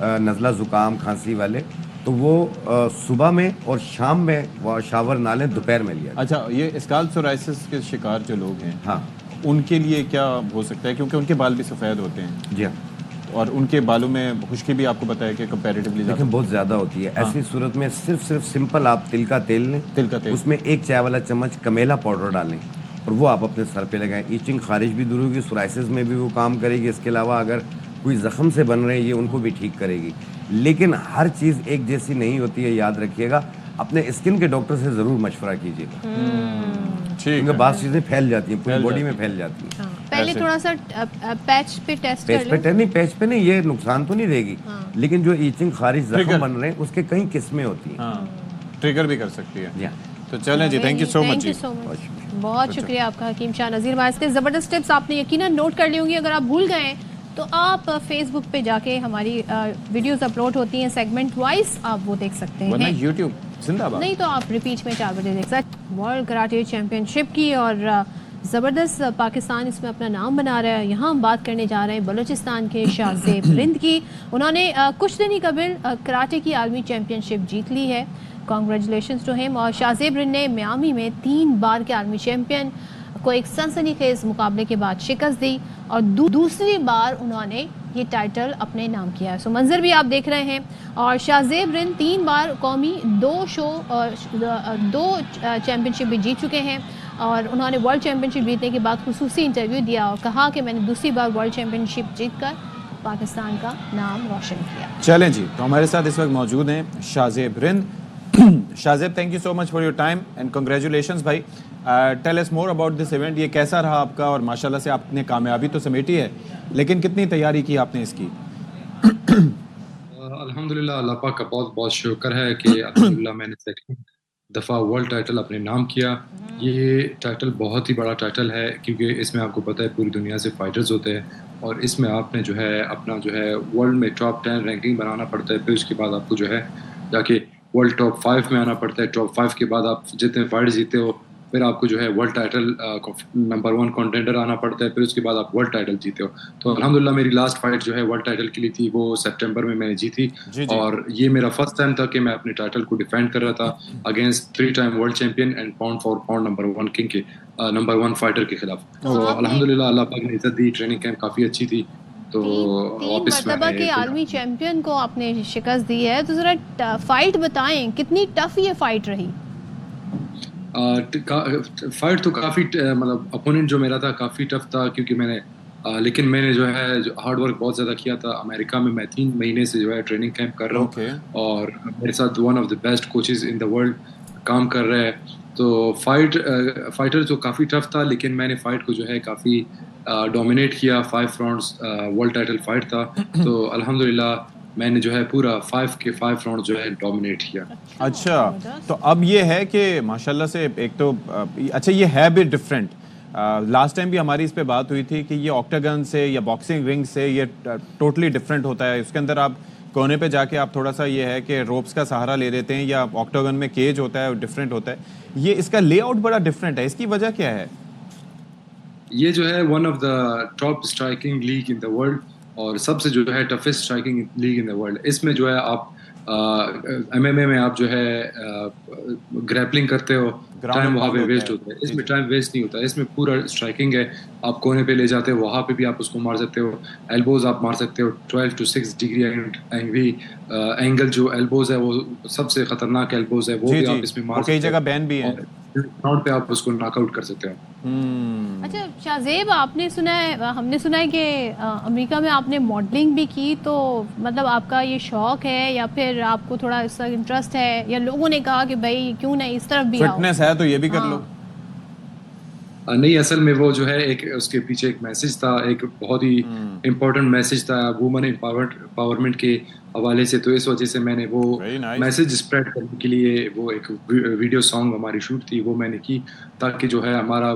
نزلہ زکام کھانسی والے تو وہ صبح میں اور شام میں شاور نہ لیں, دوپہر میں لیا. اچھا, یہ اسکالپ سورائسس کے شکار جو لوگ ہیں, ہاں, ان کے لیے کیا ہو سکتا ہے, کیونکہ ان کے بال بھی سفید ہوتے ہیں؟ جی ہاں, اور ان کے بالوں میں خشکی بھی آپ کو پتا ہے کہ کمپیریٹیولی لیکن بہت زیادہ ہوتی ہے. ایسی صورت میں صرف سمپل آپ تل کا تیل لیں, اس میں 1 چائے والا چمچ کمیلا پاؤڈر ڈالیں اور وہ آپ اپنے سر پہ لگائیں. ایچنگ خارج بھی دور ہوگی, سورائسس میں بھی وہ کام کرے گی. اس کے علاوہ اگر کوئی زخم سے بن رہے ہیں یہ ان کو بھی ٹھیک کرے گی. لیکن ہر چیز ایک جیسی نہیں ہوتی ہے, یاد رکھیے گا. اپنے اسکن کے ڈاکٹر سے ضرور مشورہ کیجیے گا, کیونکہ بعض چیزیں پھیل جاتی ہیں, پوری باڈی میں پھیل جاتی ہیں. پہلے تھوڑا سا پیچ پہ ٹیسٹ کر لیں. پیچ پہ نہیں, یہ نقصان تو نہیں دے گی, لیکن جو ایچنگ خارج زخم بن رہے ہیں اس کے کئی قسمیں ہوتی ہیں, ٹریگر بھی کر سکتی ہے. تو چلیں جی, تھینک یو سو مچ. بہت شکریہ آپ کا حکیم شاہ نذیر بھائی. اس کے زبردست ٹپس آپ نے یقیناً نوٹ کر لی ہوں گی. اگر آپ بھول گئے تو آپ فیس بک پہ جا کے ہماری ویڈیوز اپلوڈ ہوتی ہیں سیگمنٹ وائز, آپ وہ دیکھ سکتے ہیں. یوٹیوب زندہ باد, نہیں تو آپ ریپیٹ میں 4 بجے دیکھ سکتے. ورلڈ کراٹے چیمپئن شپ کی اور زبردست پاکستان اس میں اپنا نام بنا رہا ہے. یہاں ہم بات کرنے جا رہے ہیں بلوچستان کے شاہزیب رند کی. انہوں نے کچھ دن ہی قبل کراٹے کی عالمی چیمپئن شپ جیت لی ہے. کانگریچولیشنز ٹو ہم. اور شاہزیب رند نے میامی میں 3 بار کے عالمی چیمپئن کو ایک سنسنی خیز مقابلے کے بعد شکست دی اور دوسری بار انہوں نے یہ ٹائٹل اپنے نام کیا ہے. سو منظر بھی آپ دیکھ رہے ہیں. اور شاہزیب رند 3 بار قومی 2 چیمپئن شپ بھی جیت چکے ہیں. اور انہوں نے ورلڈ چیمپئن شپ جیتنے کے بعد خصوصی انٹرویو دیا اور کہا کہ میں نے دوسری بار ورلڈ چیمپئن شپ جیت کر پاکستان کا نام روشن کیا. چلیں جی, تو ہمارے ساتھ اس وقت موجود ہیں Shahzeb Rind. Shahzeb, thank you so much for your time and congratulations بھائی. Tell us more about this event. یہ کیسا رہا آپ کا, اور ماشاءاللہ سے آپ نے کامیابی تو سمیٹی ہے, لیکن کتنی تیاری کی آپ نے اس کی؟ الحمدللہ, اللہ پاک کا بہت بہت شکر ہے کہ الحمدللہ میں نے سیکنڈ دفعہ ورلڈ ٹائٹل اپنے نام کیا. یہ ٹائٹل بہت ہی بڑا ٹائٹل ہے, کیونکہ اس میں آپ کو پتہ ہے پوری دنیا سے فائٹرز ہوتے ہیں, اور اس میں آپ نے جو ہے اپنا جو ہے ورلڈ میں ٹاپ 10 رینکنگ بنانا پڑتا ہے. پھر اس کے بعد آپ کو جو ہے جا کے ورلڈ ٹاپ 5 میں آنا پڑتا ہے. ٹاپ 5 کے بعد آپ جتنے فائٹ جیتے ہو پھر آپ کو جو ہے ورلڈ ٹائٹل نمبر 1 کنٹینڈر آنا پڑتا ہے. پھر اس کے بعد آپ ورلڈ ٹائٹل جیتے ہو. تو الحمدللہ میری لاسٹ فائٹ جو ہے ورلڈ ٹائٹل کے لیے تھی, وہ سپٹمبر میں نے جیتی. اور یہ میرا فرسٹ ٹائم تھا کہ میں اپنے ٹائٹل کو ڈیفینڈ کر رہا تھا against 3 time world champion and pound for pound number 1 king کے نمبر 1 فائٹر کے خلاف. تو الحمدللہ اللہ پاک نے عزت دی. ٹریننگ کیمپ کافی اچھی تھی. تو 3 مرتبہ کے عالمی چیمپئن کو آپ نے شکست دی ہے, تو ذرا فائٹ بتائیں کتنی ٹف یہ فائٹ رہی؟ فائٹ تو کافی مطلب اپوننٹ جو میرا تھا کافی ٹف تھا, کیونکہ لیکن میں نے جو ہے ہارڈ ورک بہت زیادہ کیا تھا. امریکہ میں 3 مہینے سے جو ہے ٹریننگ کیمپ کر رہا ہوں, اور میرے ساتھ one of the best coaches in the world کام کر رہے ہیں. تو فائٹر تو کافی ٹف تھا, لیکن میں نے فائٹ کو جو ہے کافی ڈومینیٹ کیا. 5 راؤنڈز ورلڈ ٹائٹل فائٹ تھا. تو الحمدللہ میں نے جو ہے پورا 5 کے 5 راؤنڈ جو ہے ڈومینیٹ کیا. اچھا, تو اب یہ ہے کہ ماشاءاللہ سے ایک تو اچھا یہ ہے بھی ڈفرینٹ. لاسٹ ٹائم بھی ہماری اس پہ بات ہوئی تھی کہ یہ آکٹاگن سے یا باکسنگ رنگ سے یہ ٹوٹلی ڈفرینٹ ہوتا ہے. اس کے اندر آپ کونے پہ جا کے آپ تھوڑا سا یہ ہے کہ روپس کا سہارا لے لیتے ہیں, یا آکٹاگن میں کیج ہوتا ہے ڈفرینٹ ہوتا ہے. یہ اس کا لے آؤٹ بڑا ڈفرینٹ ہے, اس کی وجہ کیا ہے؟ یہ جو ہے one of the top striking league in the world, اور سب سے جو ہے toughest striking league in the world. اس میں جو ہے آپ MMA میں آپ جو ہے گریپلنگ کرتے ہو, ٹائم وہاں پہ ویسٹ ہوتا ہے. اس میں ٹائم ویسٹ نہیں ہوتا, اس میں پورا اسٹرائکنگ ہے. آپ کونے پہ لے جاتے ہو, وہاں پہ بھی آپ اس کو مار سکتے ہو. ایلبوز آپ مار سکتے ہو 12 to 6 ڈگری اینگل. جو ایلبوز ہے وہ سب سے خطرناک ایلبوز ہے, وہ بھی آپ اس میں مار سکتے ہو. کئی جگہ بین بھی ہے, راؤنڈ پہ آپ اس کو ناک آؤٹ کر سکتے ہو. اچھا شاہزیب, آپ نے سنا ہے, ہم نے سنا ہے کہ امریکہ میں آپ نے ماڈلنگ بھی کی, تو مطلب آپ کا یہ شوق ہے یا پھر آپ کو تھوڑا اس کا انٹرسٹ ہے, یا لوگوں نے کہا کہ بھائی کیوں نہیں اس طرف بھی آؤ, فٹنس ہے تو یہ بھی کر لو؟ نہیں, اصل میں وہ جو ہے ایک اس کے پیچھے ایک میسج تھا, ایک بہت ہی امپورٹنٹ میسج تھا وومن امپاورمنٹ کے حوالے سے. تو اس وجہ سے میں نے وہ میسج اسپریڈ کرنے کے لیے وہ ایک ویڈیو سانگ ہماری شوٹ تھی, وہ میں نے کی, تاکہ جو ہے ہمارا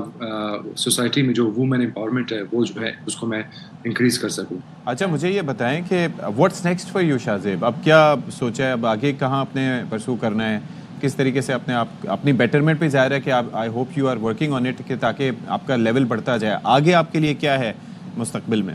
سوسائٹی میں جو وومن امپاورمنٹ ہے وہ جو ہے اس کو میں انکریز کر سکوں. اچھا, مجھے یہ بتائیں کہ what's next for you Shahzeb? اب کیا سوچا ہے, اب آگے کہاں اپنے پرسو کرنا ہے, کس طریقے سے اپنی بیٹرمنٹ پہ ظاہر ہے کہ I hope you are working on it, کہ تاکہ آپ کا لیول بڑھتا جائے. آگے آپ کے لیے کیا ہے مستقبل میں؟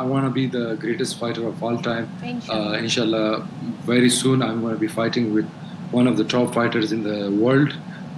I want to be the greatest fighter of all time. Inshallah very soon I'm going to be fighting with one of the top fighters in the world,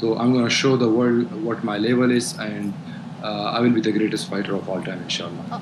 So I'm going to show the world what my level is and I will be the greatest fighter of all time inshallah.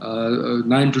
9 to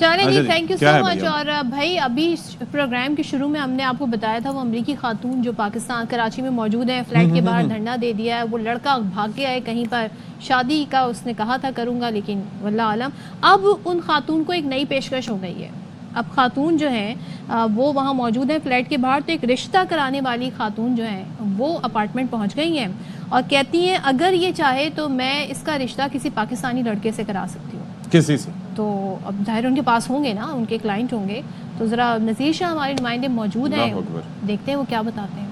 چلیں جی تھینک یو سو مچ. اور بھائی ابھی پروگرام کے شروع میں ہم نے آپ کو بتایا تھا وہ امریکی خاتون جو پاکستان کراچی میں موجود ہیں فلیٹ کے باہر دھرنا دے دیا ہے. وہ لڑکا بھاگ گیا ہے کہیں پر, شادی کا اس نے کہا تھا کروں گا لیکن واللہ عالم. اب ان خاتون کو ایک نئی پیشکش ہو گئی ہے. اب خاتون جو ہیں وہ وہاں موجود ہیں فلیٹ کے باہر, تو ایک رشتہ کرانے والی خاتون جو ہیں وہ اپارٹمنٹ پہنچ گئی ہیں اور کہتی ہیں اگر یہ چاہے تو میں اس کا رشتہ کسی پاکستانی لڑکے سے کرا سکتی ہوں. کسی سے؟ تو اب ظاہر ان کے پاس ہوں گے نا, ان کے کلائنٹ ہوں گے. تو ذرا نذیر شاہ ہمارے نمائندے موجود ہیں, دیکھتے ہیں وہ کیا بتاتے ہیں.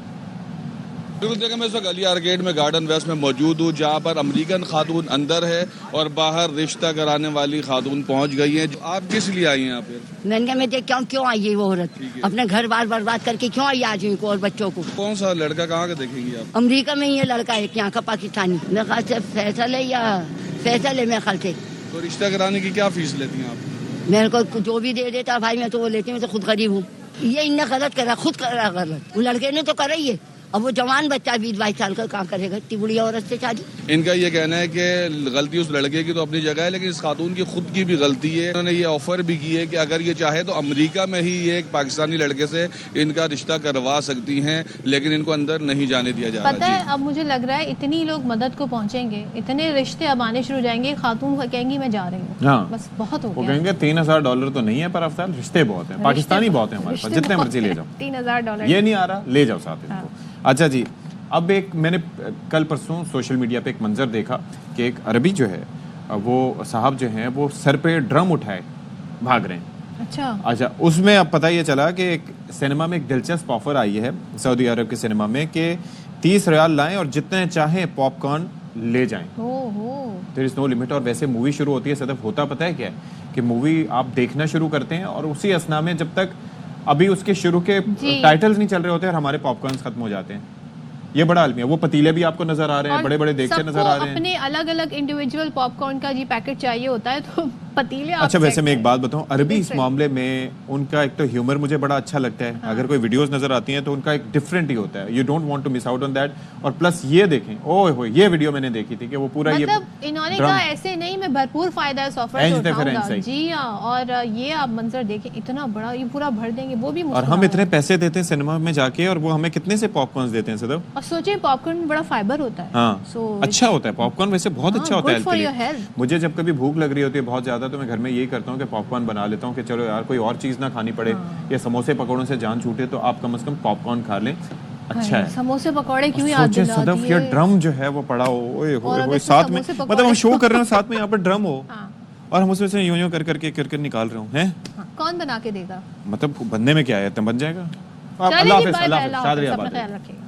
بالکل دیکھیں میں اس وقت علی آرکیڈ میں گارڈن ویسٹ میں موجود ہوں جہاں پر امریکن خاتون اندر ہے اور باہر رشتہ کرانے والی خاتون پہنچ گئی ہیں. آپ کس لیے آئی ہیں یہاں پہ؟ میں نے کہا میں دیکھ کیوں آئی ہے وہ عورت, اپنے گھر بار برباد کر کے کیوں آئی آدمی کو اور بچوں کو. کون سا لڑکا کہاں کا دیکھیں گی آپ؟ امریکہ میں یہ لڑکا ہے یہاں کا پاکستانی, میرے خیال سے فیصل ہے یا فیصل ہے میرے خیال سے. تو رشتہ کرانے کی کیا فیس لیتی ہیں آپ؟ میرے کو جو بھی دے دیتا بھائی میں تو وہ لیتی ہوں, میں تو خود غریب ہوں. یہ ان نے غلط کرا, خود کرا غلط. وہ لڑکے نے تو کرا ہی ہے, اب وہ جوان بچہ 20-22 سال کا کہاں کرے گا اتنی بڑی عورت سے شادی. ان کا یہ کہنا ہے کہ غلطی اس لڑکے کی تو اپنی جگہ ہے لیکن اس خاتون کی خود کی بھی غلطی ہے. انہوں نے یہ آفر بھی کی ہے کہ اگر یہ چاہے تو امریکہ میں ہی یہ ایک پاکستانی لڑکے سے ان کا رشتہ کروا سکتی ہیں لیکن ان کو اندر نہیں جانے دیا جا رہا. پتہ ہے اب مجھے لگ رہا ہے اتنی لوگ مدد کو پہنچیں گے, اتنے رشتے اب آنے شروع ہو جائیں گے. خاتون کہیں گی میں جا رہی ہوں, بس بہت ہو گیا. وہ کہیں گے $3,000 تو نہیں ہے پر افضل رشتے بہت ہیں, پاکستانی بہت ہیں ہمارے پاس, جتنے مرضی لے جاؤ. $3,000 یہ نہیں آ رہا لے جاؤ ساتھ ان کو. اچھا جی, اب ایک میں نے کل پرسوں سوشل میڈیا پہ ایک منظر دیکھا کہ ایک عربی جو ہے وہ صاحب جو ہیں وہ سر پہ ڈرم اٹھائے بھاگ رہے ہیں. اچھا اس میں اب پتہ یہ چلا کہ ایک سینما میں ایک دلچسپ آفر آئی ہے سعودی عرب کے سینما میں کہ 30 ریال لائیں اور جتنے چاہیں پاپ کارن لے جائیں. دیر از نو لمٹ. اور ویسے مووی شروع ہوتی ہے صدف, ہوتا پتہ ہے کیا ہے کہ مووی آپ دیکھنا شروع کرتے ہیں اور اسی اسنا میں جب تک ابھی اس کے شروع کے ٹائٹلز نہیں چل رہے ہوتے اور ہمارے پاپ کارنز ختم ہو جاتے ہیں. یہ بڑا عالمی ہے. وہ پتیلے بھی آپ کو نظر آ رہے ہیں, بڑے بڑے دیگچے نظر آ رہے ہیں. اپنے الگ الگ انڈیویجول پاپ کارن کا جی پیکٹ چاہیے ہوتا ہے تو پتیلے. اچھا ویسے میں ایک بات بتاؤں, عربی اس معاملے میں ان کا ایک تو ہیومر مجھے بڑا اچھا لگتا ہے. اگر کوئی ویڈیوز نظر آتی ہیں تو ان کا ایک ڈفرینٹ ہی ہوتا ہے. You don't want to miss out on that. اور پلس یہ دیکھیں, اوہ ہوئے یہ ویڈیو میں نے دیکھی تھی کہ وہ پورا یہ مطلب انہوں نے کہا ایسے نہیں میں بھرپور فائدہ اس آفر سے اٹھاؤں گا. جی ہاں, اور یہ آپ منظر دیکھیں اتنا بڑا, یہ پورا بھر دیں گے وہ بھی. اور ہم اتنے پیسے دیتے ہیں سینما میں جا کے اور وہ ہمیں کتنے سے پاپ کارنز دیتے ہیں صدف. اور سوچیں پاپ کارن میں بڑا فائبر ہوتا ہے. ہاں اچھا ہوتا ہے پاپ کارن, ویسے بہت اچھا ہوتا ہے ہیلتھ کے لیے. مجھے جب کبھی بھوک لگ رہی ہوتی ہے بہت زیادہ تو میں گھر میں یہی کرتا ہوں کہ پاپ کارن بنا لیتا ہوں کہ چلو یار کوئی اور چیز نہ کھانی پڑے یا سموسے پکوڑوں سے جان چھوٹے تو آپ کم از کم پاپ کارن کھا لیں. اچھا ہے. سموسے پکوڑے کیوں یاد دلا دیے. صدف یہ ڈرم جو ہے وہ پڑا ہو ساتھ میں, مطلب ہم شو کر رہے ہیں ساتھ میں یہاں پر ڈرم ہو اور ہم اس میں سے یوں کر کے کر نکال رہے ہوں. ہیں کون بنا کے دے گا, مطلب بننے میں کیا ہے, بن جائے گا. اللہ حافظ. شادری آباد.